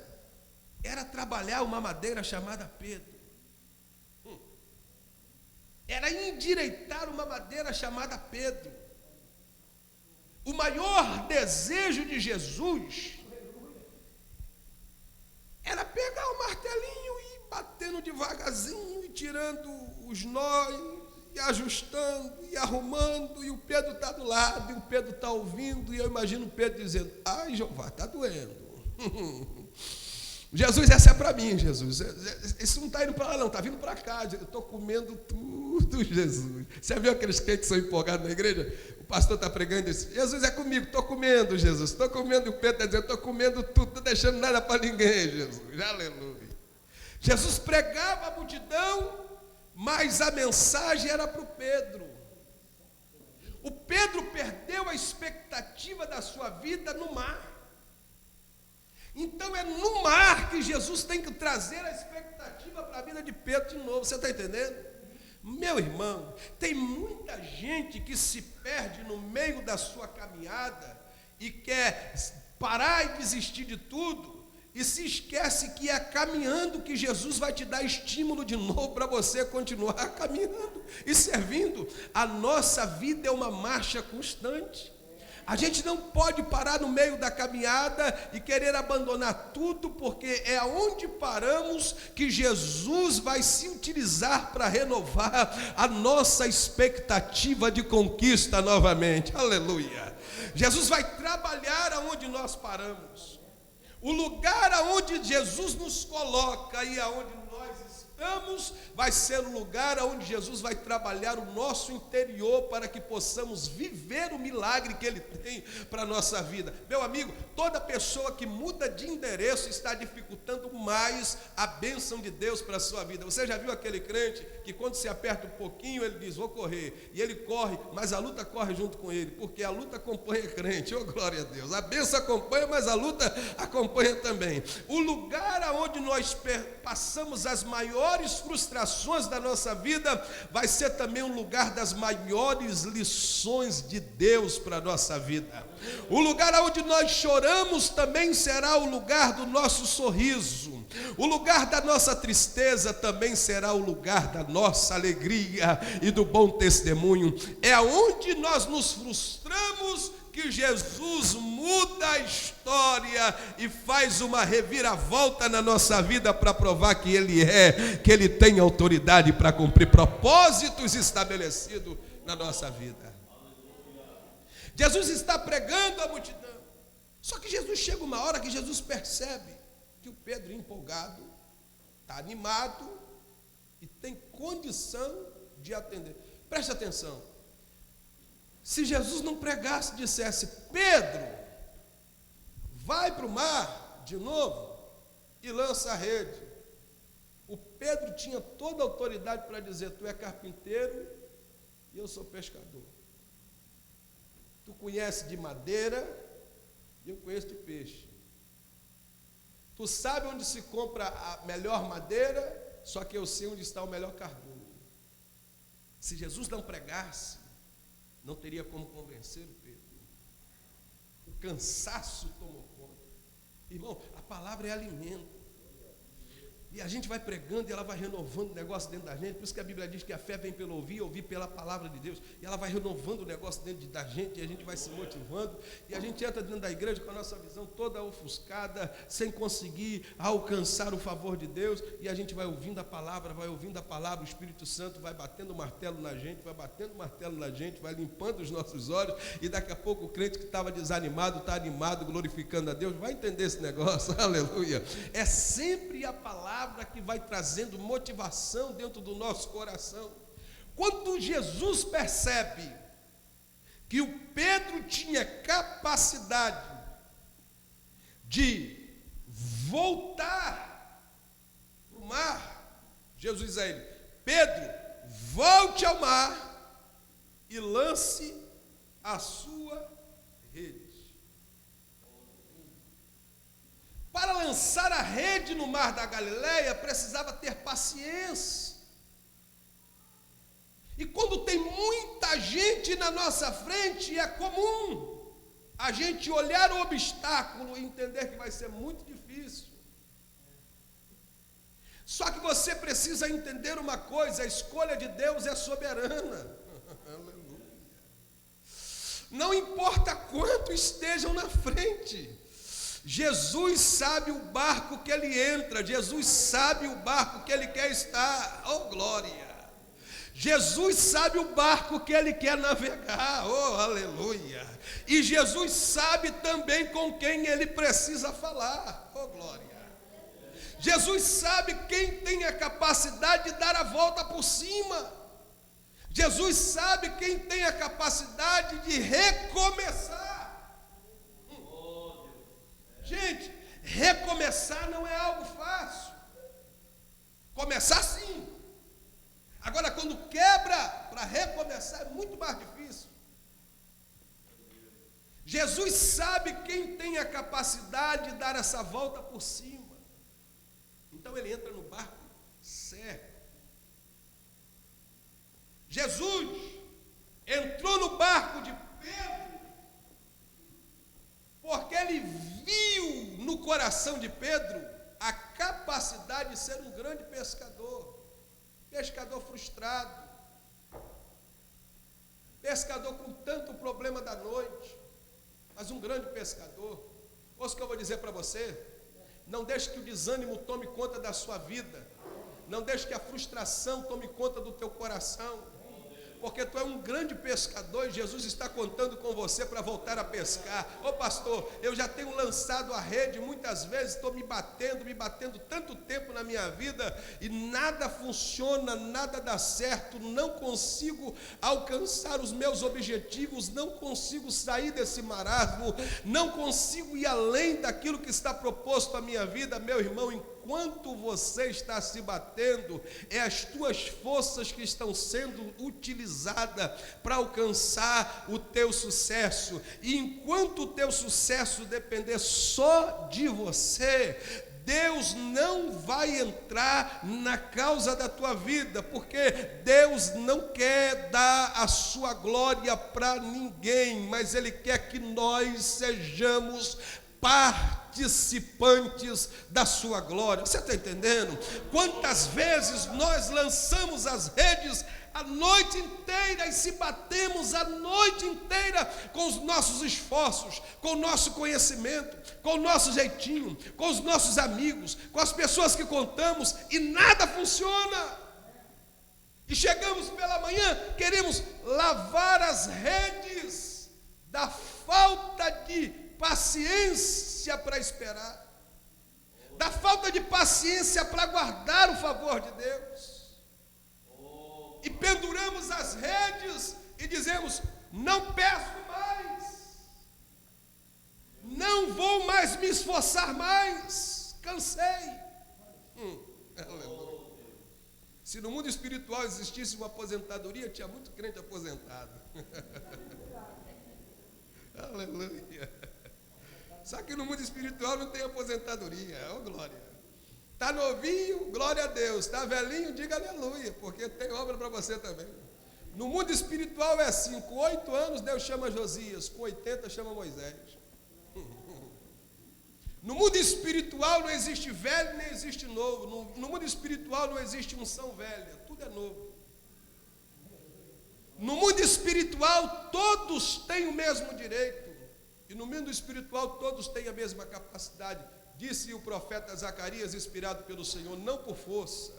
era trabalhar uma madeira chamada Pedro. Era endireitar uma madeira chamada Pedro. O maior desejo de Jesus era pegar o martelinho e ir batendo devagarzinho, e tirando os nós, e ajustando, e arrumando, e o Pedro está do lado, e o Pedro está ouvindo, e eu imagino o Pedro dizendo, ai, Jeová, está doendo. Jesus, essa é para mim, Jesus. Isso não está indo para lá, não, está vindo para cá. Eu estou comendo tudo, Jesus. Você viu aqueles crentes que são empolgados na igreja? O pastor está pregando e diz, Jesus é comigo, estou comendo, Jesus. Estou comendo, e o Pedro está dizendo, estou comendo tudo, não estou deixando nada para ninguém, Jesus. Aleluia. Jesus pregava a multidão, mas a mensagem era para o Pedro. O Pedro perdeu a expectativa da sua vida no mar. Então é no mar que Jesus tem que trazer a expectativa para a vida de Pedro de novo. Você está entendendo? Meu irmão, tem muita gente que se perde no meio da sua caminhada e quer parar e desistir de tudo, e se esquece que é caminhando que Jesus vai te dar estímulo de novo para você continuar caminhando e servindo. A nossa vida é uma marcha constante. A gente não pode parar no meio da caminhada e querer abandonar tudo, porque é aonde paramos que Jesus vai se utilizar para renovar a nossa expectativa de conquista novamente. Aleluia! Jesus vai trabalhar aonde nós paramos. O lugar aonde Jesus nos coloca e aonde nós estamos vai ser o lugar onde Jesus vai trabalhar o nosso interior para que possamos viver o milagre que Ele tem para a nossa vida. Meu amigo, toda pessoa que muda de endereço está dificultando mais a bênção de Deus para a sua vida. Você já viu aquele crente que quando se aperta um pouquinho ele diz, vou correr, e ele corre, mas a luta corre junto com ele, porque a luta acompanha crente, oh glória a Deus, a bênção acompanha, mas a luta acompanha também. O lugar onde nós passamos as maiores frustrações da nossa vida vai ser também um lugar das maiores lições de Deus para a nossa vida. O lugar onde nós choramos também será o lugar do nosso sorriso. O lugar da nossa tristeza também será o lugar da nossa alegria e do bom testemunho. É onde nós nos frustramos que Jesus muda a história e faz uma reviravolta na nossa vida para provar que Ele tem autoridade para cumprir propósitos estabelecidos na nossa vida. Jesus está pregando a multidão. Só que Jesus chega uma hora que Jesus percebe que o Pedro empolgado, está animado e tem condição de atender. Preste atenção. Se Jesus não pregasse, dissesse, Pedro, vai para o mar de novo e lança a rede. O Pedro tinha toda a autoridade para dizer, tu é carpinteiro e eu sou pescador. Tu conhece de madeira e eu conheço de peixe. Tu sabe onde se compra a melhor madeira, só que eu sei onde está o melhor cardume. Se Jesus não pregasse, não teria como convencer o Pedro. O cansaço tomou conta. Irmão, a palavra é alimento. E a gente vai pregando e ela vai renovando o negócio dentro da gente. Por isso que a Bíblia diz que a fé vem pelo ouvir, ouvir pela palavra de Deus. E ela vai renovando o negócio dentro da gente, e a gente vai se motivando. E a gente entra dentro da igreja com a nossa visão toda ofuscada, sem conseguir alcançar o favor de Deus. E a gente vai ouvindo a palavra, o Espírito Santo vai batendo o martelo na gente, vai limpando os nossos olhos. E daqui a pouco o crente que estava desanimado, está animado, glorificando a Deus. Vai entender esse negócio, aleluia. É sempre a palavra palavra que vai trazendo motivação dentro do nosso coração. Quando Jesus percebe que o Pedro tinha capacidade de voltar para o mar, Jesus diz a ele: Pedro, volte ao mar e lance a sua rede. Para lançar a rede no mar da Galileia, precisava ter paciência. E quando tem muita gente na nossa frente, é comum a gente olhar o obstáculo e entender que vai ser muito difícil. Só que você precisa entender uma coisa: a escolha de Deus é soberana. Aleluia. Não importa quanto estejam na frente, Jesus sabe o barco que ele entra, Jesus sabe o barco que ele quer estar. Oh, glória! Jesus sabe o barco que ele quer navegar. Oh, aleluia! E Jesus sabe também com quem ele precisa falar. Oh, glória! Jesus sabe quem tem a capacidade de dar a volta por cima. Jesus sabe quem tem a capacidade de recomeçar. Gente, recomeçar não é algo fácil. Começar sim. Agora, quando quebra para recomeçar, é muito mais difícil. Jesus sabe quem tem a capacidade de dar essa volta por cima. Então ele entra no barco certo. Jesus entrou no barco de Pedro porque ele viu no coração de Pedro a capacidade de ser um grande pescador. Pescador frustrado, pescador com tanto problema da noite, mas um grande pescador. Ouça o que eu vou dizer para você: não deixe que o desânimo tome conta da sua vida, não deixe que a frustração tome conta do teu coração, porque tu é um grande pescador e Jesus está contando com você para voltar a pescar. Ô pastor, eu já tenho lançado a rede muitas vezes, estou me batendo tanto tempo na minha vida e nada funciona, nada dá certo, não consigo alcançar os meus objetivos, não consigo sair desse marasmo, não consigo ir além daquilo que está proposto à minha vida. Meu irmão, enquanto você está se batendo, é as tuas forças que estão sendo utilizadas para alcançar o teu sucesso. E enquanto o teu sucesso depender só de você, Deus não vai entrar na causa da tua vida, porque Deus não quer dar a sua glória para ninguém, mas Ele quer que nós sejamos participantes da sua glória. Você está entendendo? Quantas vezes nós lançamos as redes a noite inteira e se batemos a noite inteira com os nossos esforços, com o nosso conhecimento, com o nosso jeitinho, com os nossos amigos, com as pessoas que contamos, e nada funciona. E chegamos pela manhã, queremos lavar as redes da falta de paciência para esperar, da falta de paciência para guardar o favor de Deus. E penduramos as redes e dizemos: não pesco mais, não vou mais me esforçar mais, cansei. Aleluia. Se no mundo espiritual existisse uma aposentadoria, tinha muito crente aposentado. Aleluia. Só que no mundo espiritual não tem aposentadoria. Oh, glória. Está novinho, glória a Deus. Está velhinho, diga aleluia, porque tem obra para você também. No mundo espiritual é assim: com 8 anos Deus chama Josias, com 80 chama Moisés. No mundo espiritual não existe velho nem existe novo. No mundo espiritual não existe unção velha, tudo é novo. No mundo espiritual todos têm o mesmo direito, e no mundo espiritual todos têm a mesma capacidade. Disse o profeta Zacarias, inspirado pelo Senhor: não por força,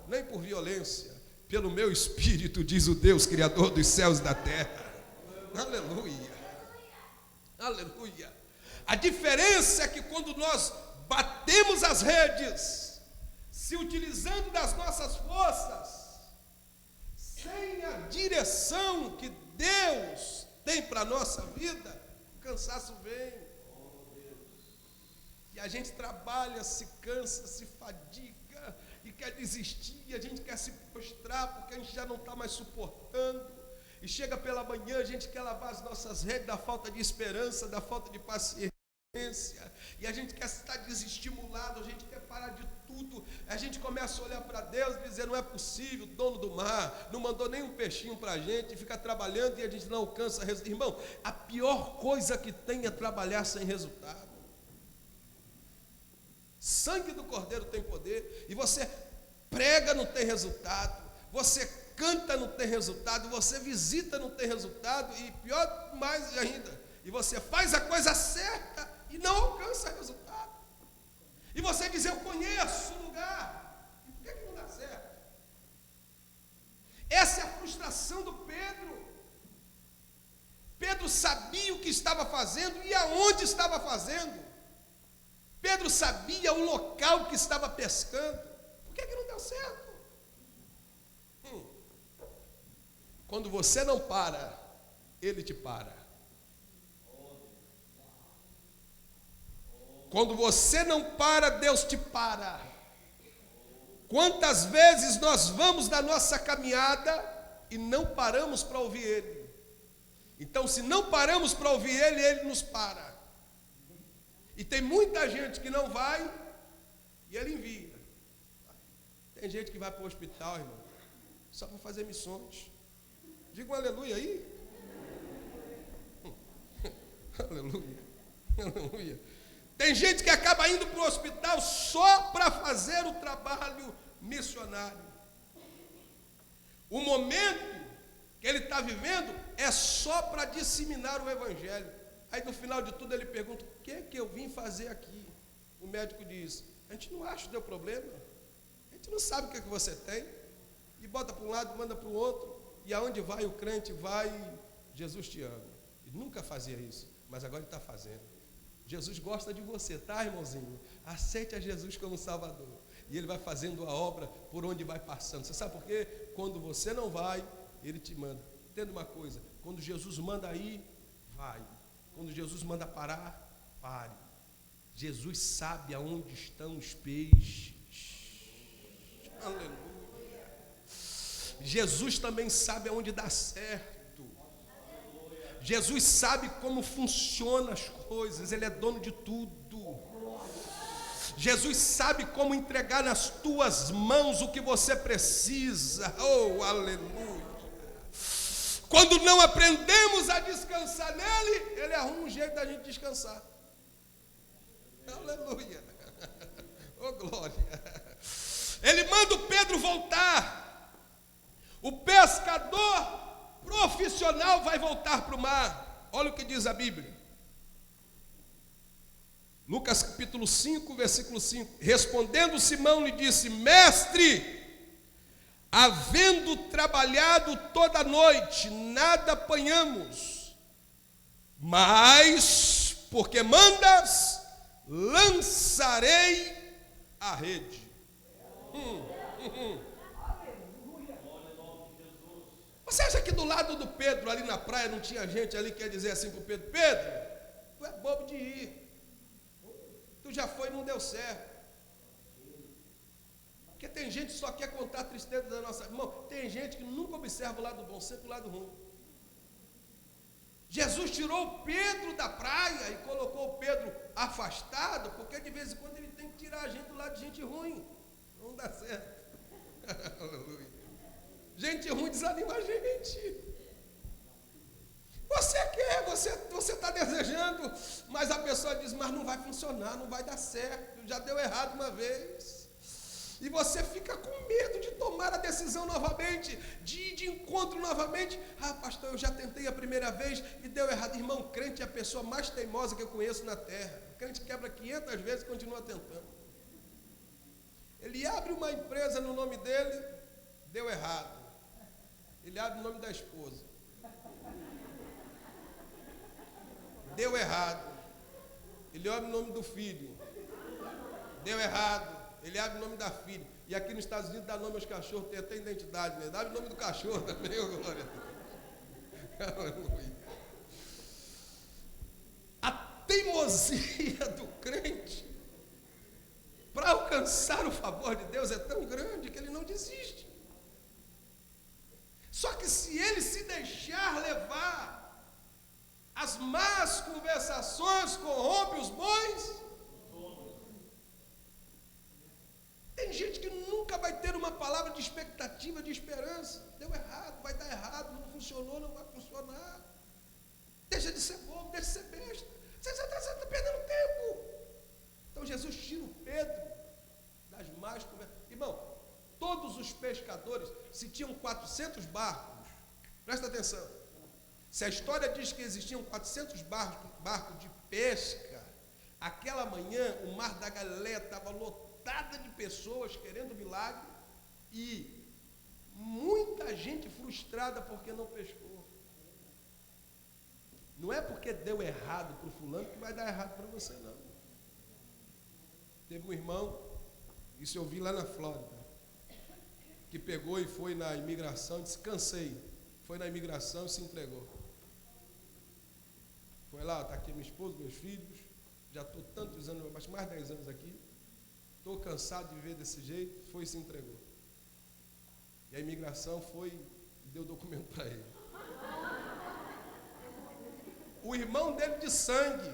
nem por violência, pelo meu espírito, diz o Deus Criador dos céus e da terra. Aleluia, aleluia. A diferença é que quando nós batemos as redes, se utilizando das nossas forças, sem a direção que Deus tem para a nossa vida, o cansaço vem. E a gente trabalha, se cansa, se fadiga e quer desistir, e a gente quer se prostrar porque a gente já não está mais suportando. E chega pela manhã, a gente quer lavar as nossas redes da falta de esperança, da falta de paciência. E a gente quer estar desestimulado, a gente quer parar de tudo. A gente começa a olhar para Deus e dizer: não é possível, dono do mar não mandou nenhum peixinho para a gente, fica trabalhando e a gente não alcança resultado. Irmão, a pior coisa que tem é trabalhar sem resultado. Sangue do Cordeiro tem poder, e você prega, não tem resultado, você canta, não tem resultado, você visita, não tem resultado, e pior mais ainda, e você faz a coisa certa e não alcança resultado. E você diz: eu conheço o lugar, e por que não dá certo? Essa é a frustração do Pedro. Pedro sabia o que estava fazendo e aonde estava fazendo. Pedro sabia o local que estava pescando. Por que não deu certo? Quando você não para, ele te para. Quando você não para, Deus te para. Quantas vezes nós vamos na nossa caminhada e não paramos para ouvir Ele? Então, se não paramos para ouvir Ele, Ele nos para. E tem muita gente que não vai e Ele envia. Tem gente que vai para o hospital, irmão, só para fazer missões. Diga um aleluia aí. Aleluia, aleluia. Tem gente que acaba indo para o hospital só para fazer o trabalho missionário. O momento que ele está vivendo é só para disseminar o evangelho. Aí no final de tudo ele pergunta: o que é que eu vim fazer aqui? O médico diz: a gente não acha o teu problema, a gente não sabe o que é que você tem, e bota para um lado, manda para o outro, e aonde vai o crente vai: Jesus te ama. Ele nunca fazia isso, mas agora ele está fazendo. Jesus gosta de você, tá, irmãozinho? Aceite a Jesus como Salvador, e Ele vai fazendo a obra por onde vai passando. Você sabe por quê? Quando você não vai, Ele te manda. Entenda uma coisa: quando Jesus manda ir, vai. Quando Jesus manda parar, pare. Jesus sabe aonde estão os peixes. Aleluia. Jesus também sabe aonde dá certo. Jesus sabe como funcionam as coisas. Ele é dono de tudo. Jesus sabe como entregar nas tuas mãos o que você precisa. Oh, aleluia. Quando não aprendemos a descansar nele, ele arruma um jeito da gente descansar. Aleluia. Oh, glória. Ele manda o Pedro voltar. O pescador profissional vai voltar para o mar. Olha o que diz a Bíblia. Lucas capítulo 5, versículo 5. Respondendo Simão lhe disse: mestre, havendo trabalhado toda a noite, nada apanhamos, mas, porque mandas, lançarei a rede. Você acha que do lado do Pedro, ali na praia, não tinha gente ali que ia dizer assim para o Pedro: Pedro, tu é bobo de ir, tu já foi e não deu certo. Porque tem gente que só quer contar a tristeza da nossa... Irmão, tem gente que nunca observa o lado bom, sempre o lado ruim. Jesus tirou o Pedro da praia e colocou o Pedro afastado, porque de vez em quando ele tem que tirar a gente do lado de gente ruim. Não dá certo. Aleluia. Gente ruim desanima a gente. Você quer, você está desejando, mas a pessoa diz: mas não vai funcionar, não vai dar certo, já deu errado uma vez. E você fica com medo de tomar a decisão novamente, de ir de encontro novamente. Ah, pastor, eu já tentei a primeira vez e deu errado. Irmão, crente é a pessoa mais teimosa que eu conheço na terra. O crente quebra 500 vezes e continua tentando. Ele abre uma empresa no nome dele, deu errado. Ele abre o nome da esposa, deu errado. Ele abre o nome do filho, deu errado. Ele abre o nome da filha. E aqui nos Estados Unidos dá nome aos cachorros, tem até identidade, né? Dá o nome do cachorro também, ô glória a Deus. Aleluia. A teimosia do crente para alcançar o favor de Deus é tão grande que ele não desiste. Só que se ele se deixar levar, as más conversações corrompem os bons. Tem gente que nunca vai ter uma palavra de expectativa, de esperança. Deu errado, vai dar errado, não funcionou, não vai funcionar. Deixa de ser bobo, deixa de ser besta. Você está perdendo tempo. Então Jesus tira o Pedro das más conversas. Irmão, todos os pescadores, se tinham 400 barcos, presta atenção, se a história diz que existiam 400 barcos de pesca, aquela manhã o mar da Galileia estava lotada de pessoas querendo milagre e muita gente frustrada porque não pescou. Não é porque deu errado para o fulano que vai dar errado para você, não. Teve um irmão, isso eu vi lá na Flórida, que pegou e foi na imigração e disse, cansei. Foi na imigração e se entregou. Foi lá, está aqui minha esposa, meus filhos, já estou tantos anos, mais de 10 anos aqui, estou cansado de viver desse jeito, foi e se entregou. E a imigração foi e deu documento para ele. O irmão dele de sangue,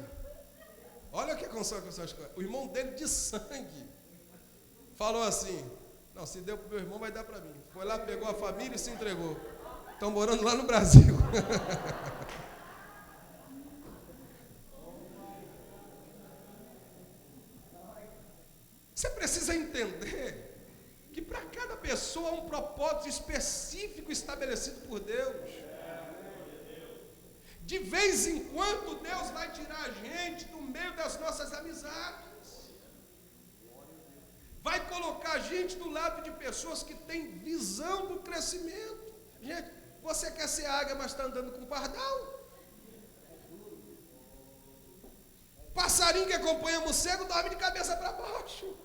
olha o que aconteceu com essas coisas, o irmão dele de sangue, falou assim, não, se deu para o meu irmão, vai dar para mim. Foi lá, pegou a família e se entregou. Estão morando lá no Brasil. Você precisa entender que para cada pessoa há um propósito específico estabelecido por Deus. De vez em quando, Deus vai tirar a gente do meio das nossas amizades. Vai colocar a gente do lado de pessoas que têm visão do crescimento. Gente, você quer ser águia, mas está andando com pardal? Passarinho que acompanha morcego dorme de cabeça para baixo.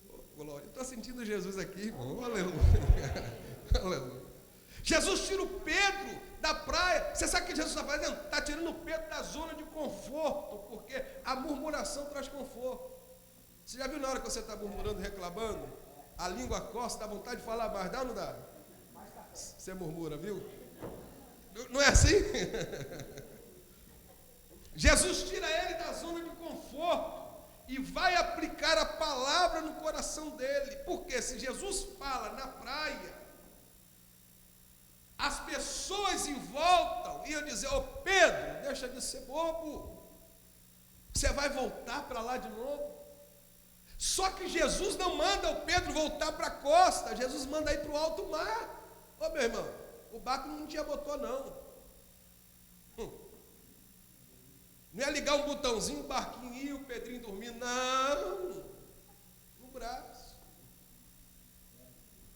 Oh, glória, estou sentindo Jesus aqui, irmão. Aleluia. Aleluia. Jesus tira o Pedro da praia. Você sabe o que Jesus está fazendo? Está tirando o Pedro da zona de conforto, porque a murmuração traz conforto. Você já viu na hora que você está murmurando, reclamando, a língua coça, dá vontade de falar mais, dá ou não dá? Você murmura, viu? Não é assim? Jesus tira ele da zona de conforto e vai aplicar a palavra no coração dele. Porque se Jesus fala na praia, as pessoas em volta iam dizer, ô Pedro, deixa de ser bobo, você vai voltar para lá de novo. Só que Jesus não manda o Pedro voltar para a costa, Jesus manda ir para o alto mar. Ô meu irmão, o barco não tinha motor não. Não ia ligar um botãozinho, o barquinho ia, o Pedrinho dormindo, não, no braço.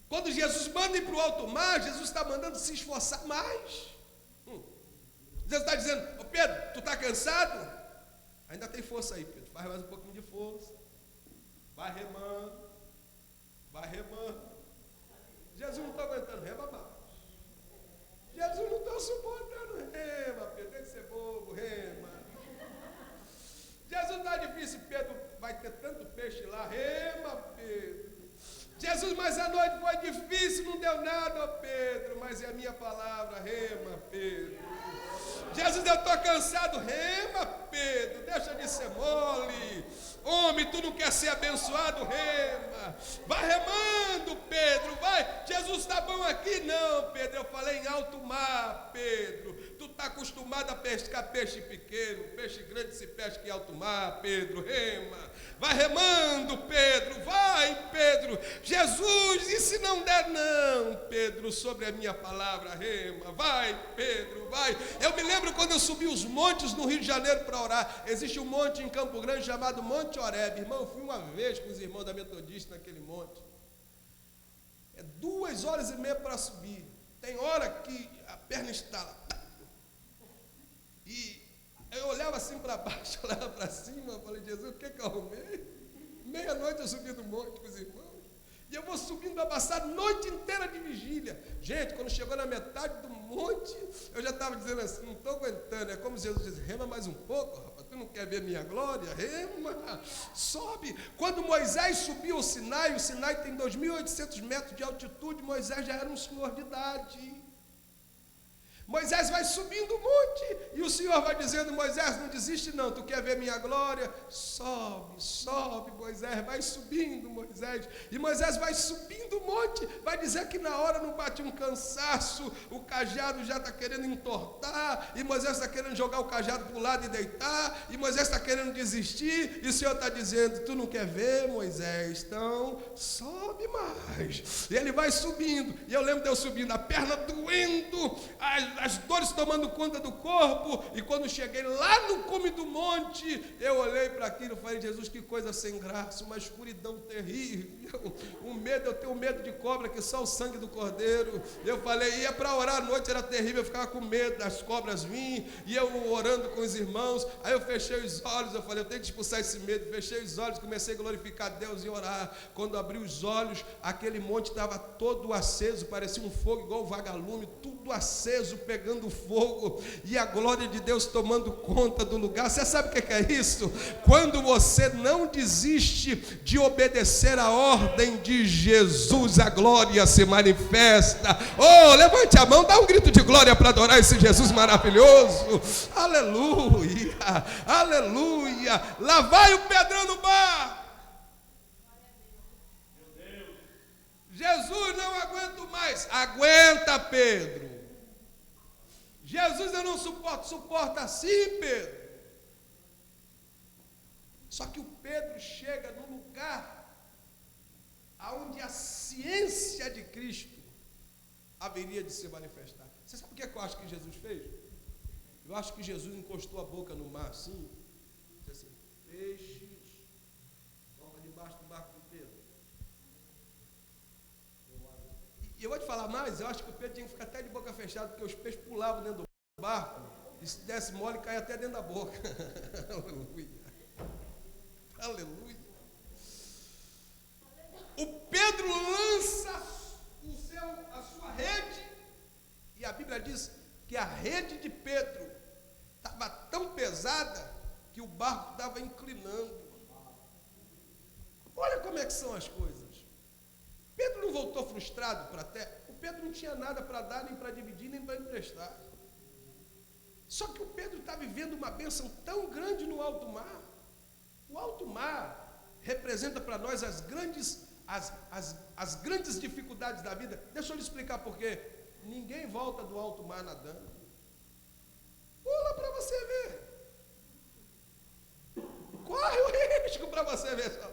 Quando Jesus manda ir para o alto mar, Jesus está mandando se esforçar mais. Jesus está dizendo, ô Pedro, tu está cansado? Ainda tem força aí, Pedro, faz mais um pouquinho de força. Vai remando, vai remando. Jesus não está aguentando, rema mais. Jesus não está suportando, rema, Pedro, deixa de ser bobo, rema. Jesus está difícil, Pedro, vai ter tanto peixe lá, rema, Pedro. Jesus, mas a noite foi difícil, não deu nada, ó Pedro, mas é a minha palavra, rema, Pedro. Jesus, eu estou cansado, rema, Pedro, deixa de ser mole. Homem, tu não quer ser abençoado, rema. Vai remando, Pedro, vai. Jesus está bom aqui? Não, Pedro, eu falei em alto mar, Pedro. Tu está acostumado a pescar peixe pequeno, peixe grande se pesca em alto mar, Pedro, rema. Vai remando, Pedro, vai, Pedro. Jesus, e se não der? Não, Pedro, sobre a minha palavra, rema. Vai, Pedro, vai. Eu me lembro quando eu subi os montes no Rio de Janeiro para orar. Existe um monte em Campo Grande chamado Monte Horebe. Irmão, eu fui uma vez com os irmãos da Metodista naquele monte. É 2h30 para subir. Tem hora que a perna estala. E Eu olhava assim para baixo, olhava para cima, eu falei, Jesus, o que eu arrumei? Meia-noite eu subi do monte com os irmãos. E eu vou subindo abaçado, noite inteira de vigília. Gente, quando chegou na metade do monte, eu já estava dizendo assim, não estou aguentando. É como Jesus diz, rema mais um pouco, rapaz, tu não quer ver minha glória? Rema, sobe. Quando Moisés subiu o Sinai tem 2.800 metros de altitude, Moisés já era um senhor de idade. Moisés vai subindo o monte, e o Senhor vai dizendo, Moisés, não desiste não, tu quer ver minha glória? Sobe, sobe, Moisés, vai subindo, Moisés. E Moisés vai subindo o monte, vai dizer que na hora não bate um cansaço, o cajado já está querendo entortar, e Moisés está querendo jogar o cajado para o lado e deitar, e Moisés está querendo desistir, e o Senhor está dizendo, tu não quer ver, Moisés? Então, sobe mais. E ele vai subindo, e eu lembro de eu subindo, a perna doendo, as dores tomando conta do corpo, e quando cheguei lá no cume do monte, eu olhei para aquilo e falei, Jesus, que coisa sem graça, uma escuridão terrível, eu tenho medo de cobra, que só o sangue do cordeiro. Eu falei, ia para orar à noite, era terrível, eu ficava com medo das cobras virem, e eu orando com os irmãos, aí eu fechei os olhos, eu falei, eu tenho que expulsar esse medo, fechei os olhos, comecei a glorificar Deus e orar. Quando abri os olhos, aquele monte estava todo aceso, parecia um fogo igual vagalume, tudo aceso, pegando fogo, e a glória de Deus tomando conta do lugar. Você sabe o que é isso? Quando você não desiste de obedecer a ordem de Jesus, a glória se manifesta. Oh, levante a mão, dá um grito de glória para adorar esse Jesus maravilhoso. Aleluia, aleluia. Lá vai o Pedrão no bar. Jesus, não aguento mais. Aguenta, Pedro. Jesus, eu não suporto. Suporta sim, Pedro. Só que o Pedro chega num lugar onde a ciência de Cristo haveria de se manifestar. Você sabe o que eu acho que Jesus fez? Eu acho que Jesus encostou a boca no mar assim, disse assim, peixes, vão para debaixo do barco do Pedro. E eu vou te falar mais, eu acho que o Pedro tinha que ficar até de boca fechada, porque os peixes pulavam dentro do barco, e se desse mole, caia até dentro da boca. Aleluia. Aleluia. O Pedro lança a sua rede, e a Bíblia diz que a rede de Pedro estava tão pesada que o barco estava inclinando. Olha como é que são as coisas. Pedro não voltou frustrado para a terra. O Pedro não tinha nada para dar, nem para dividir, nem para emprestar. Só que o Pedro está vivendo uma bênção tão grande no alto mar. O alto mar representa para nós as grandes dificuldades da vida. Deixa eu lhe explicar por quê. Ninguém volta do alto mar nadando. Pula para você ver. Corre o risco para você ver só.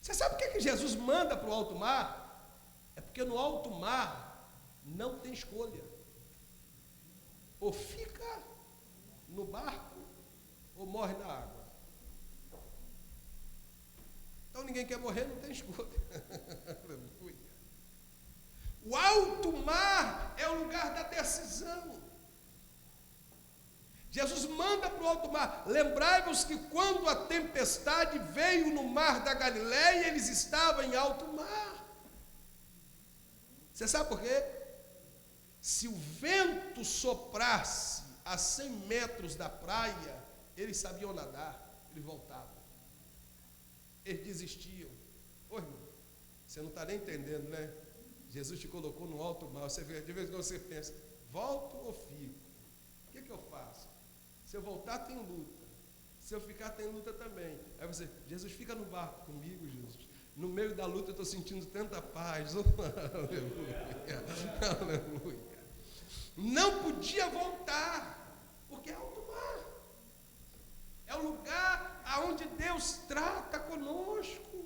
Você sabe o que Jesus manda para o alto mar? É porque no alto mar não tem escolha. Ou fica no barco, ou morre na água. Então ninguém quer morrer, não tem escolha. O alto mar é o lugar da decisão. Jesus manda para o alto mar. Lembrai-vos que quando a tempestade veio no mar da Galileia, eles estavam em alto mar. Você sabe por quê? Se o vento soprasse a 100 metros da praia, eles sabiam nadar, eles voltavam. Eles desistiam. Ô irmão, você não está nem entendendo, né? Jesus te colocou no alto mar. Você vê, de vez em quando você pensa, volto ou fico? O que eu faço? Se eu voltar, tem luta. Se eu ficar, tem luta também. Aí você, Jesus, fica no barco comigo, Jesus. No meio da luta eu estou sentindo tanta paz. Oh, aleluia, aleluia. Não podia voltar, porque é alto mar. É o lugar aonde Deus trata conosco.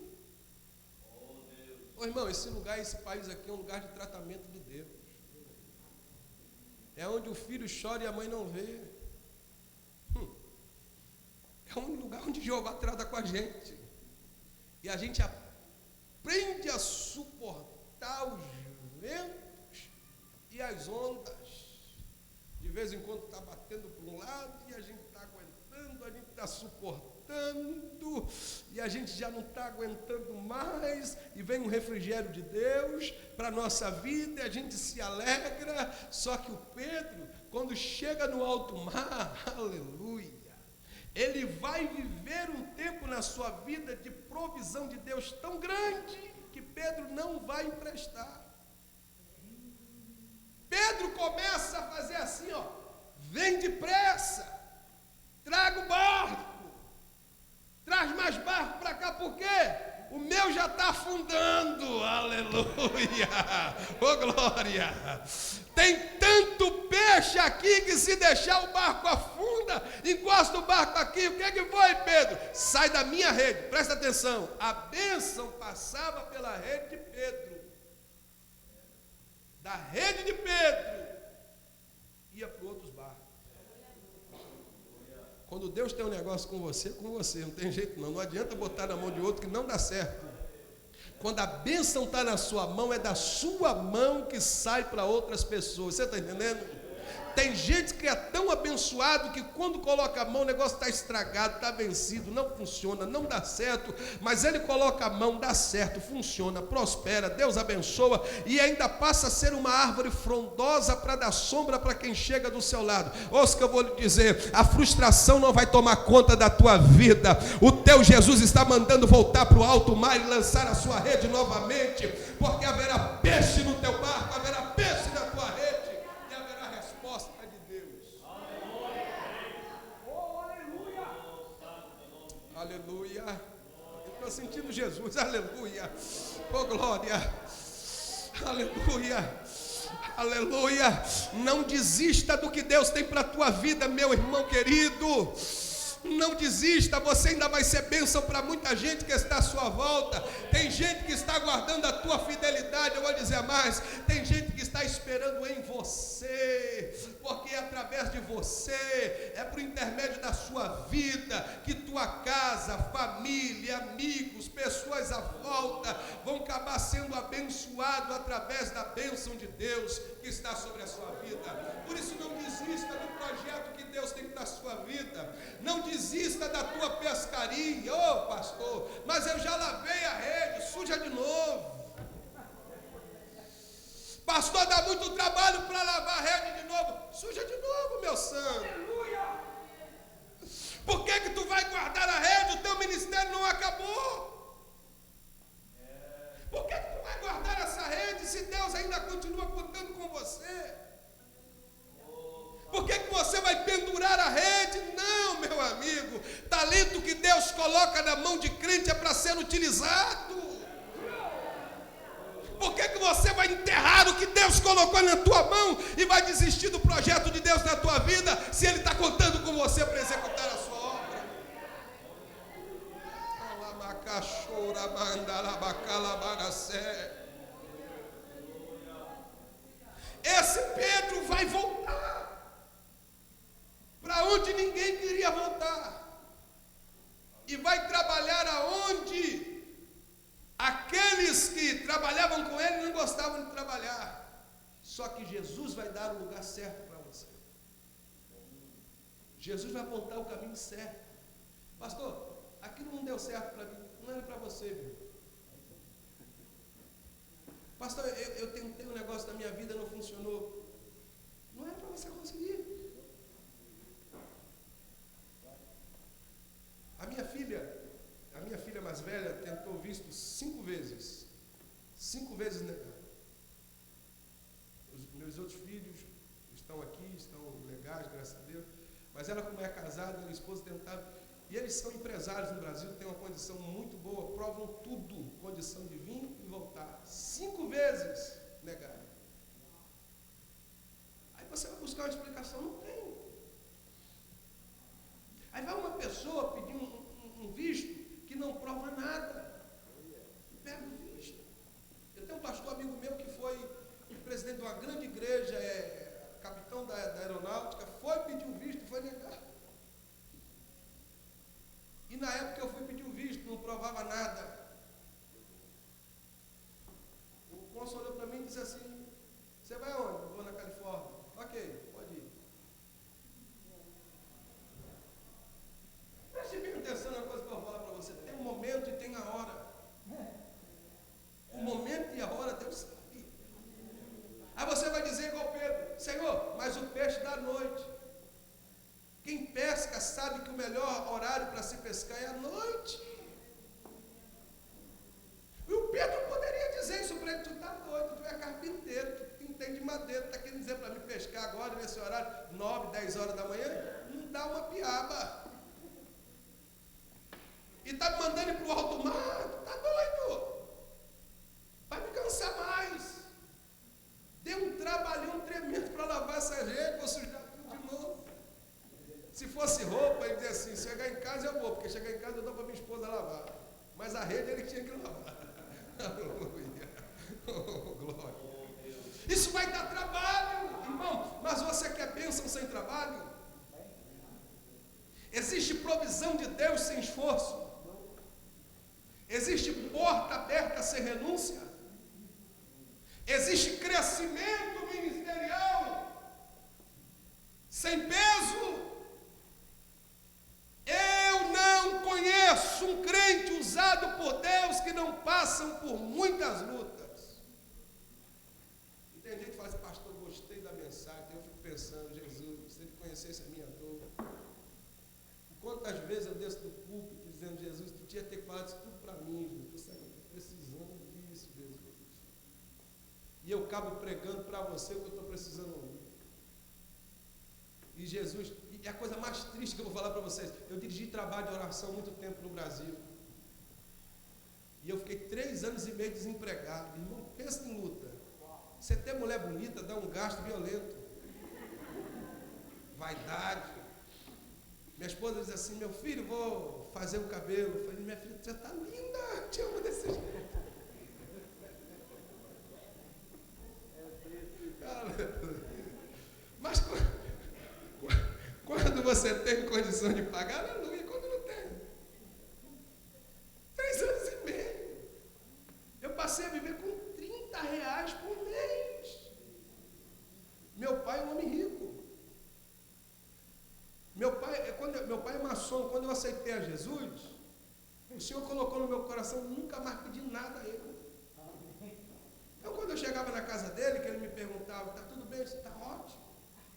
Ô irmão, esse lugar, esse país aqui é um lugar de tratamento de Deus. É onde o filho chora e a mãe não vê. É um lugar onde Jeová trata com a gente. E a gente aprende a suportar os ventos e as ondas. De vez em quando está batendo para um lado e a gente está aguentando, a gente está suportando e a gente já não está aguentando mais e vem um refrigério de Deus para a nossa vida e a gente se alegra. Só que o Pedro, quando chega no alto mar, aleluia, ele vai viver um tempo na sua vida de provisão de Deus tão grande que Pedro não vai emprestar. Pedro começa a fazer assim, ó, vem depressa, traga o barco, traz mais barco para cá, por quê? O meu já está afundando, aleluia, ô glória, tem tanto peixe aqui que se deixar o barco afunda, encosta o barco aqui, o que foi, Pedro? Sai da minha rede, presta atenção, a bênção passava pela rede de Pedro, da rede de Pedro, ia para outros barcos. Quando Deus tem um negócio com você, não tem jeito não adianta botar na mão de outro que não dá certo. Quando a bênção está na sua mão, é da sua mão que sai para outras pessoas, você está entendendo? Tem gente que é tão abençoado que quando coloca a mão o negócio está estragado, está vencido, não funciona, não dá certo, mas ele coloca a mão, dá certo, funciona, prospera, Deus abençoa e ainda passa a ser uma árvore frondosa para dar sombra para quem chega do seu lado. Ouça o que eu vou lhe dizer, a frustração não vai tomar conta da tua vida, o teu Jesus está mandando voltar para o alto mar e lançar a sua rede novamente, porque haverá peixe no teu barco, haverá peixe na tua rede. Aleluia, eu estou sentindo Jesus, aleluia, oh glória, aleluia, aleluia, não desista do que Deus tem para a tua vida, meu irmão querido, não desista, você ainda vai ser bênção para muita gente que está à sua volta, tem gente que está aguardando a tua fidelidade, eu vou dizer mais, tem gente que está esperando em você, porque é através de você, é por intermédio da sua vida, que tua casa, família, amigos, pessoas à volta, vão acabar sendo abençoados através da bênção de Deus que está sobre a sua vida. Por isso não desista do projeto que Deus tem para a sua vida, não desista da tua pescaria, ô pastor, mas eu já lavei a rede, suja de novo. Pastor, dá muito trabalho para lavar a rede de novo, suja de novo, meu santo. Por que tu vai guardar a rede? O teu ministério não acabou. Por que tu vai guardar essa rede se Deus ainda continua contando com você? Por que você vai pendurar a rede? Não, meu amigo, talento que Deus coloca na mão de crente é para ser utilizado. Por que você vai enterrar o que Deus colocou na tua mão e vai desistir do projeto de Deus na tua vida, se Ele está contando com você para executar a sua obra? Esse Pedro vai voltar para onde ninguém queria voltar, e vai trabalhar aonde aqueles que trabalhavam com ele não gostavam de trabalhar. Só que Jesus vai dar o lugar certo para você. Jesus vai apontar o caminho certo. Pastor, aquilo não deu certo para mim, não era para você, viu? Pastor, eu tentei um negócio da minha vida, não funcionou. Não era para você conseguir. A minha filha mais velha tentou visto 5 vezes. 5 vezes negado. Os meus outros filhos estão aqui, estão legais, graças a Deus. Mas ela, como é casada, ela e a esposa tentaram. E eles são empresários no Brasil, têm uma condição muito boa, provam tudo, condição de vir e voltar. 5 vezes negaram. Aí você vai buscar uma explicação, não tem. Aí vai uma pessoa pedir um visto que não prova nada. E pega o visto. Eu tenho um pastor amigo meu que foi presidente de uma grande igreja, capitão da aeronáutica, foi pedir o visto e foi negado. E na época eu fui pedir o visto, não provava nada. O cônsul olhou para mim e disse assim: você vai aonde? Eu vou na Califórnia. Ok, pode ir. dele. Está querendo dizer para mim pescar agora, nesse horário, 9, 10 horas da manhã? Não dá uma piaba. E está me mandando ir para o alto mar? Está doido? Vai me cansar mais. Deu um trabalhão tremendo para lavar essa rede, vou sujar tudo de novo. Se fosse roupa, ele dizia assim, chegar em casa eu vou, porque chegar em casa eu dou para minha esposa lavar. Mas a rede ele tinha que lavar. Aleluia. Oh, glória. Isso vai dar trabalho, irmão. Mas você quer bênção sem trabalho? Existe provisão de Deus sem esforço? Existe porta aberta sem renúncia? Existe crescimento ministerial sem peso? Eu não conheço um crente usado por Deus que não passam por muitas lutas. E tem gente que fala assim, pastor, gostei da mensagem. Eu fico pensando, Jesus, se ele conhecesse a minha dor. Quantas vezes eu desço do púlpito dizendo, Jesus, tu tinha que ter falado isso tudo para mim, Jesus. Eu estou precisando disso, Jesus. E eu acabo pregando para você o que eu estou precisando ouvir. E Jesus, e a coisa mais triste que eu vou falar para vocês, eu dirigi trabalho de oração muito tempo no Brasil. E eu fiquei 3 anos e meio desempregado. Irmão, pensa em luta. Você ter mulher bonita dá um gasto violento. Vaidade. Minha esposa diz assim, meu filho, vou fazer o cabelo. Eu falei, minha filha, você está linda, te amo desse jeito. Mas quando você tem condição de pagar, aleluia, quando não tem. 3 anos e meio. Eu passei a viver com R$30 por mês. Meu pai é um homem rico. Meu pai é maçom. Quando eu aceitei a Jesus, o Senhor colocou no meu coração nunca mais pedir nada a Ele. Então, quando eu chegava na casa dele, que ele me perguntava, está tudo bem? Está ótimo.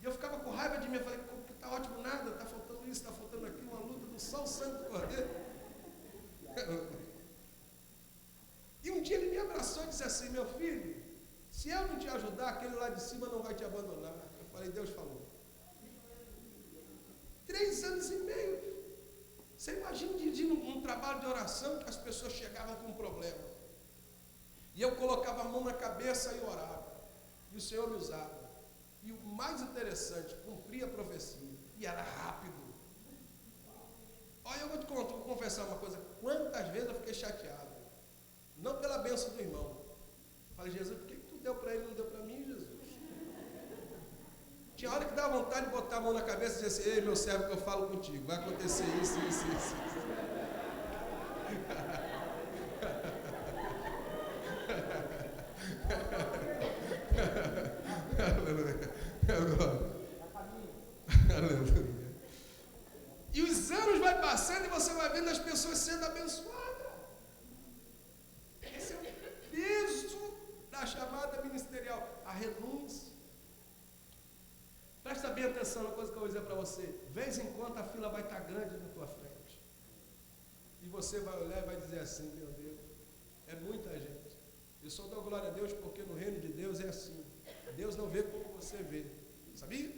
E eu ficava com raiva de mim. Eu falei, está ótimo nada, está faltando isso, está faltando aquilo, uma luta do só o sangue do Cordeiro. E um dia ele me abraçou e disse assim, meu filho, se eu não te ajudar, aquele lá de cima não vai te abandonar. Eu falei, Deus falou. 3 anos e meio. Você imagina dirigir um trabalho de oração que as pessoas chegavam com um problema. E eu colocava a mão na cabeça e orava. E o Senhor me usava. E o mais interessante, cumpria a profecia. E era rápido. Olha, eu vou confessar uma coisa. Quantas vezes eu fiquei chateado? Não pela bênção do irmão. Eu falei, Jesus, por que tu deu para ele e não deu para mim, Jesus? Tinha hora que dava vontade de botar a mão na cabeça e dizer assim, ei, meu servo, que eu falo contigo. Vai acontecer isso. Aleluia. E os anos vai passando e você vai vendo as pessoas sendo abençoadas. Esse é o peso da chamada ministerial, a renúncia. Presta bem atenção na coisa que eu vou dizer para você. De vez em quando a fila vai estar grande na tua frente. E você vai olhar e vai dizer assim, meu Deus, é muita gente. Eu só dou glória a Deus porque no reino de Deus é assim. Deus não vê como você vê. Sabia?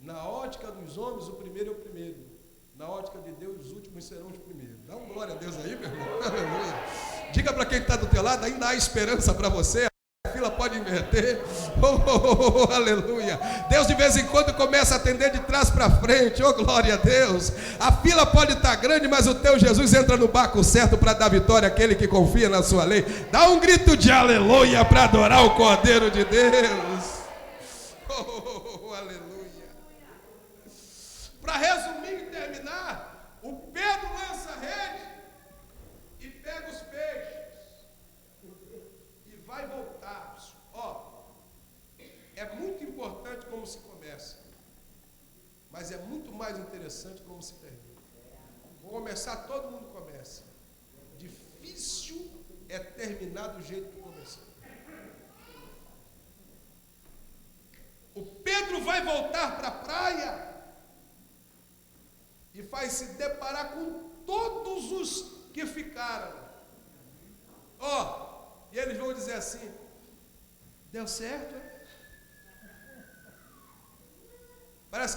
Na ótica dos homens, o primeiro é o primeiro. Na ótica de Deus, os últimos serão os primeiros. Dá um glória a Deus aí, meu irmão. Aleluia. Diga para quem está do teu lado, ainda há esperança para você. A fila pode inverter. Aleluia. Deus de vez em quando começa a atender de trás para frente. Oh, glória a Deus. A fila pode estar grande, mas o teu Jesus entra no barco certo para dar vitória àquele que confia na sua lei. Dá um grito de aleluia para adorar o Cordeiro de Deus. Aleluia. Para resumir e terminar, o Pedro lança a rede e pega os peixes e vai voltar. É muito importante como se começa, mas é muito mais interessante como se termina. Começar, todo mundo começa. Difícil é terminar do jeito que começou. O Pedro vai voltar para a praia e vai se deparar com todos os que ficaram. E eles vão dizer assim, deu certo, é?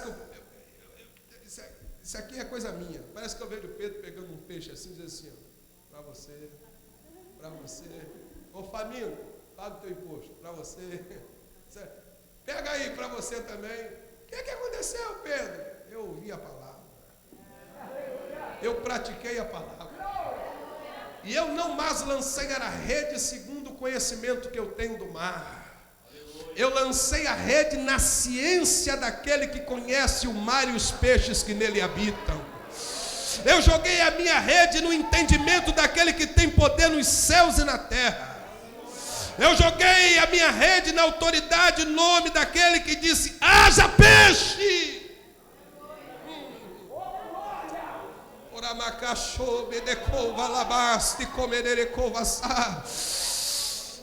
Parece que isso aqui é coisa minha. Parece que eu vejo o Pedro pegando um peixe assim e diz assim, ó, para você. Ô faminto, paga o teu imposto, para você. Pega aí para você também. O que aconteceu, Pedro? Eu ouvi a palavra. Eu pratiquei a palavra. E eu não mais lancei a rede segundo o conhecimento que eu tenho do mar. Eu lancei a rede na ciência daquele que conhece o mar e os peixes que nele habitam. Eu joguei a minha rede no entendimento daquele que tem poder nos céus e na terra. Eu joguei a minha rede na autoridade, no nome daquele que disse, haja peixe.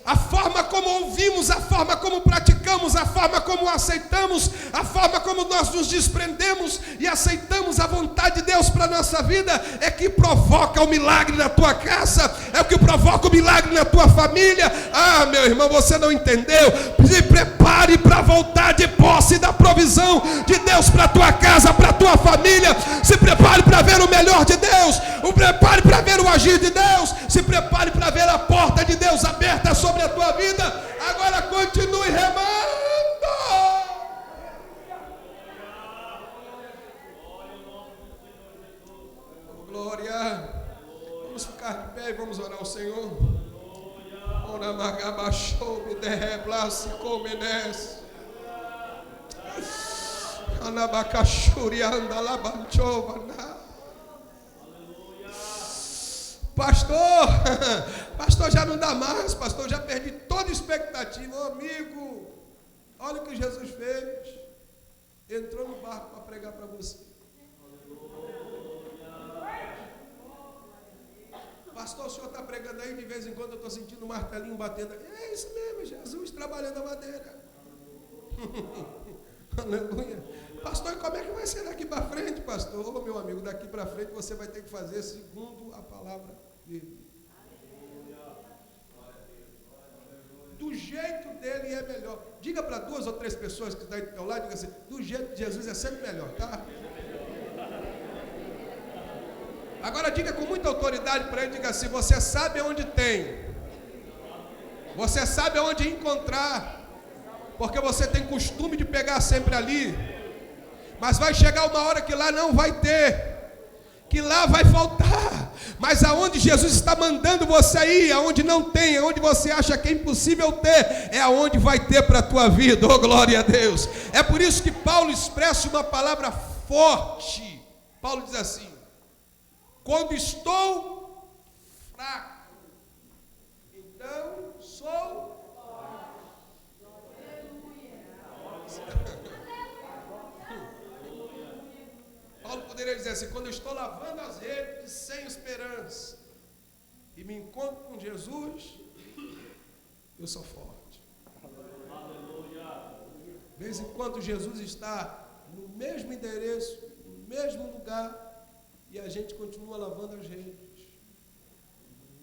A forma como ouvimos, a forma como praticamos, a forma como aceitamos, a forma como nós nos desprendemos e aceitamos a vontade de Deus para a nossa vida é que provoca o milagre na tua casa, é o que provoca o milagre na tua família. Ah, meu irmão, você não entendeu? Se prepare para voltar de posse da provisão de Deus para a tua casa, para a tua família. Se prepare para ver o melhor de Deus, se prepare para ver o agir de Deus, se prepare para ver a porta de Deus aberta sobre a tua vida. Agora continue remando. Oh, glória. Vamos ficar de pé e vamos orar ao Senhor. Ora magabachou me derreblasse comenes. Anabacachuri anda labanchova. Pastor, já não dá mais, pastor, já perdi toda expectativa. Ô amigo, olha o que Jesus fez. Entrou no barco para pregar para você. Pastor, o senhor está pregando aí, de vez em quando eu estou sentindo um martelinho batendo. É isso mesmo, Jesus trabalhando a madeira. Aleluia. Pastor, e como é que vai ser daqui para frente, pastor? Ô, meu amigo, daqui para frente você vai ter que fazer segundo a palavra dele. Do jeito dele é melhor. Diga para 2 ou 3 pessoas que estão aí do teu lado, diga assim, do jeito de Jesus é sempre melhor, tá? Agora diga com muita autoridade para ele, diga assim, você sabe onde tem. Você sabe onde encontrar. Porque você tem costume de pegar sempre ali. Mas vai chegar uma hora que lá não vai ter. Que lá vai faltar. Mas aonde Jesus está mandando você ir, aonde não tem, aonde você acha que é impossível ter, é aonde vai ter para a tua vida. Oh, glória a Deus. É por isso que Paulo expressa uma palavra forte. Paulo diz assim, quando estou fraco, então sou. Paulo poderia dizer assim, quando eu estou lavando as redes sem esperança e me encontro com Jesus, eu sou forte. De vez em quando Jesus está no mesmo endereço, no mesmo lugar, e a gente continua lavando as redes.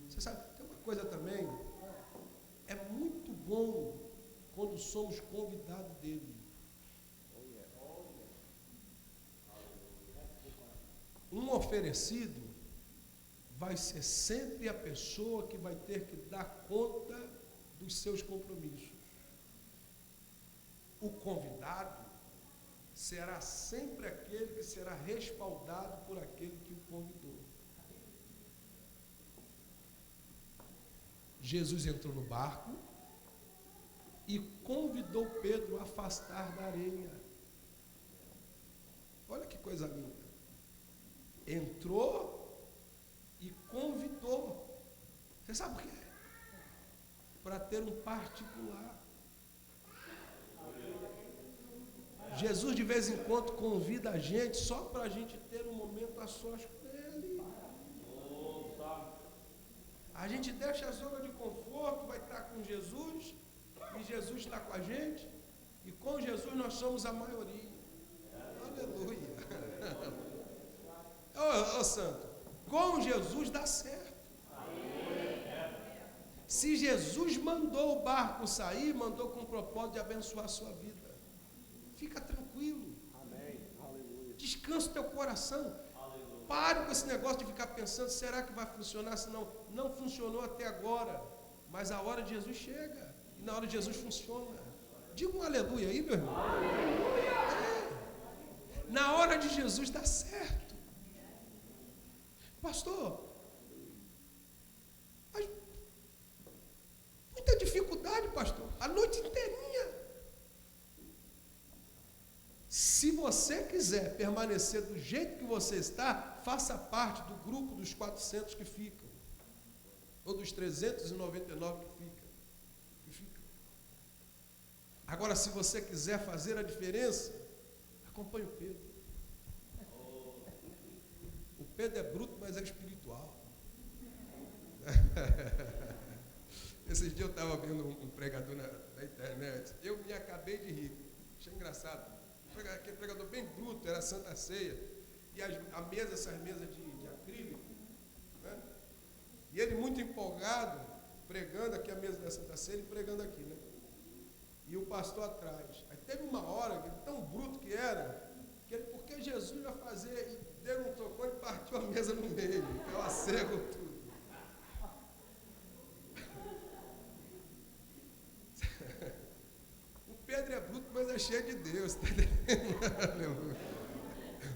Você sabe, tem uma coisa também, é muito bom quando somos convidados dele. Um oferecido vai ser sempre a pessoa que vai ter que dar conta dos seus compromissos. O convidado será sempre aquele que será respaldado por aquele que o convidou. Jesus entrou no barco e convidou Pedro a afastar da areia. Olha que coisa linda. Entrou e convidou. Você sabe por quê? Para ter um particular. Jesus de vez em quando convida a gente só para a gente ter um momento a sós com Ele. A gente deixa a zona de conforto, vai estar com Jesus, e Jesus está com a gente, e com Jesus nós somos a maioria. Aleluia. Ô santo, com Jesus dá certo. Se Jesus mandou o barco sair, mandou com o propósito de abençoar a sua vida. Fica tranquilo. Amém. Descansa o teu coração. Pare com esse negócio de ficar pensando, será que vai funcionar? Se não funcionou até agora. Mas a hora de Jesus chega. E na hora de Jesus funciona. Diga um aleluia aí, meu irmão. Na hora de Jesus dá certo. Pastor, mas muita dificuldade, pastor. A noite inteirinha. Se você quiser permanecer do jeito que você está, faça parte do grupo dos 400 que ficam. Ou dos 399 que ficam. Agora, se você quiser fazer a diferença, acompanhe o Pedro. O Pedro é bruto, mas é espiritual. Esses dias eu estava vendo um pregador na internet. Eu me acabei de rir. Achei engraçado. Aquele pregador bem bruto, era a Santa Ceia. E essas mesas de acrílico. Né? E ele muito empolgado, pregando aqui a mesa da Santa Ceia, e pregando aqui, né? E o pastor atrás. Aí teve uma hora, tão bruto que era, que ele, porque Jesus vai fazer, e Deus não tocou, ele partiu a mesa no meio, ela cegou tudo. O Pedro é bruto, mas é cheio de Deus, está entendendo? Aleluia.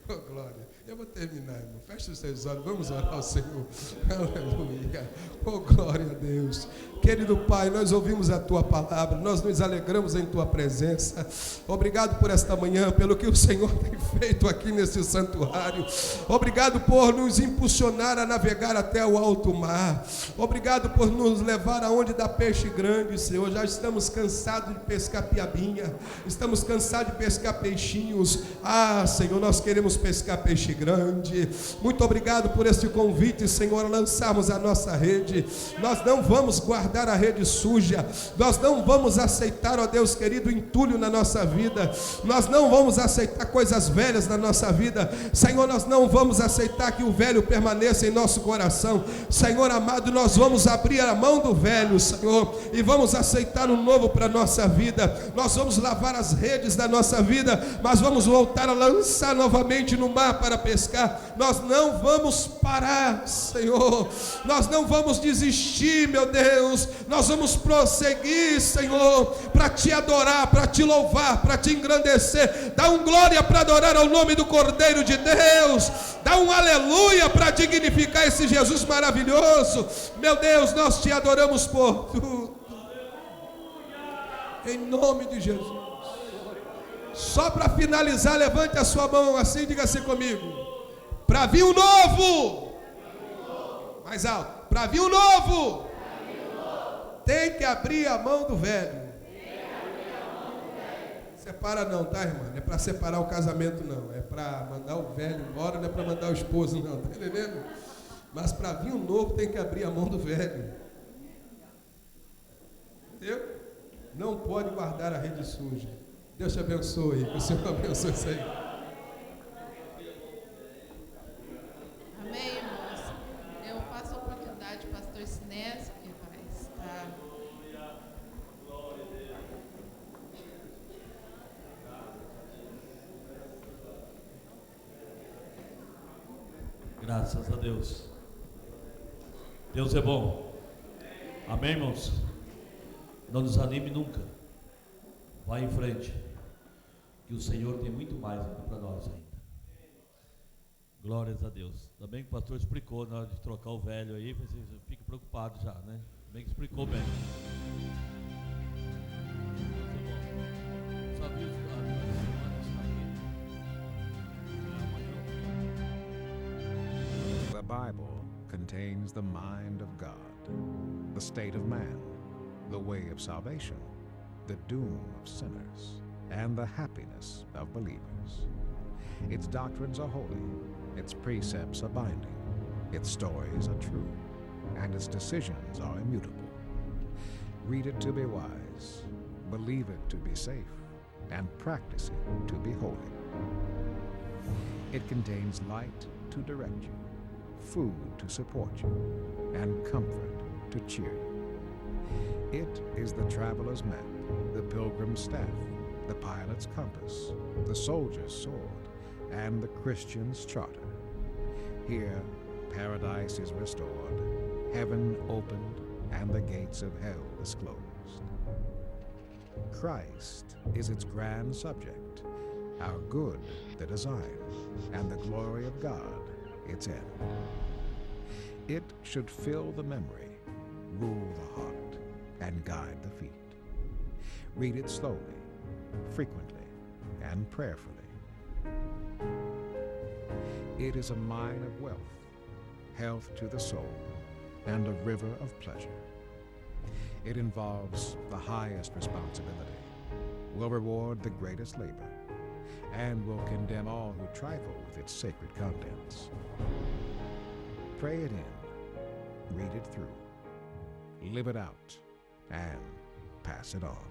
Oh, glória. Eu vou terminar, irmão. Feche os seus olhos, vamos orar ao Senhor. Aleluia. Oh, glória a Deus. Querido Pai, nós ouvimos a Tua palavra, nós nos alegramos em Tua presença. Obrigado por esta manhã, pelo que o Senhor tem feito aqui nesse santuário. Obrigado por nos impulsionar a navegar até o alto mar. Obrigado por nos levar aonde dá peixe grande, Senhor. Já estamos cansados de pescar piabinha, estamos cansados de pescar peixinhos. Ah, Senhor, nós queremos pescar peixe grande. Muito obrigado por este convite, Senhor, a lançarmos a nossa rede. Nós não vamos guardar a rede suja, nós não vamos aceitar, ó Deus querido, entulho na nossa vida, nós não vamos aceitar coisas velhas na nossa vida, Senhor, nós não vamos aceitar que o velho permaneça em nosso coração, Senhor amado, nós vamos abrir a mão do velho, Senhor, e vamos aceitar o novo para a nossa vida, nós vamos lavar as redes da nossa vida, mas vamos voltar a lançar novamente no mar para pescar, nós não vamos parar, Senhor, nós não vamos desistir, meu Deus, nós vamos prosseguir, Senhor, para te adorar, para te louvar, para te engrandecer. Dá um glória para adorar ao nome do Cordeiro de Deus. Dá um aleluia para dignificar esse Jesus maravilhoso. Meu Deus, nós te adoramos por tudo. Em nome de Jesus. Só para finalizar, levante a sua mão assim, diga assim comigo. Para vir o novo. Mais alto. Para vir o novo. Tem que abrir a mão do velho. Separa não, tá, irmã? Não é para separar o casamento, não. É para mandar o velho embora, não é para mandar o esposo, não. Tá entendendo? Mas para vir o novo tem que abrir a mão do velho. Entendeu? Não pode guardar a rede suja. Deus te abençoe. Que o Senhor abençoe isso aí. Amém, irmãos. Eu passo a oportunidade ao pastor Sinésio, que vai estar. Graças a Deus. Deus é bom. Amém, irmãos? Não desanime nunca. Vai em frente. Que o Senhor tem muito mais ainda para nós ainda. Glórias a Deus. Também que o pastor explicou na hora de trocar o velho aí, você fica preocupado já, né? Também que explicou bem. Só viu The Bible contains the mind of God, the state of man, the way of salvation, the doom of sinners, and the happiness of believers. Its doctrines are holy, its precepts are binding, its stories are true, and its decisions are immutable. Read it to be wise, believe it to be safe, and practice it to be holy. It contains light to direct you, food to support you, and comfort to cheer you. It is the traveler's map, the pilgrim's staff, the pilot's compass, the soldier's sword, and the Christian's charter. Here, paradise is restored, heaven opened, and the gates of hell disclosed. Christ is its grand subject, our good the design, and the glory of God its end. It should fill the memory, rule the heart, and guide the feet. Read it slowly, frequently, and prayerfully. It is a mine of wealth, health to the soul, and a river of pleasure. It involves the highest responsibility, will reward the greatest labor, and will condemn all who trifle with its sacred contents. Pray it in, read it through, live it out, and pass it on.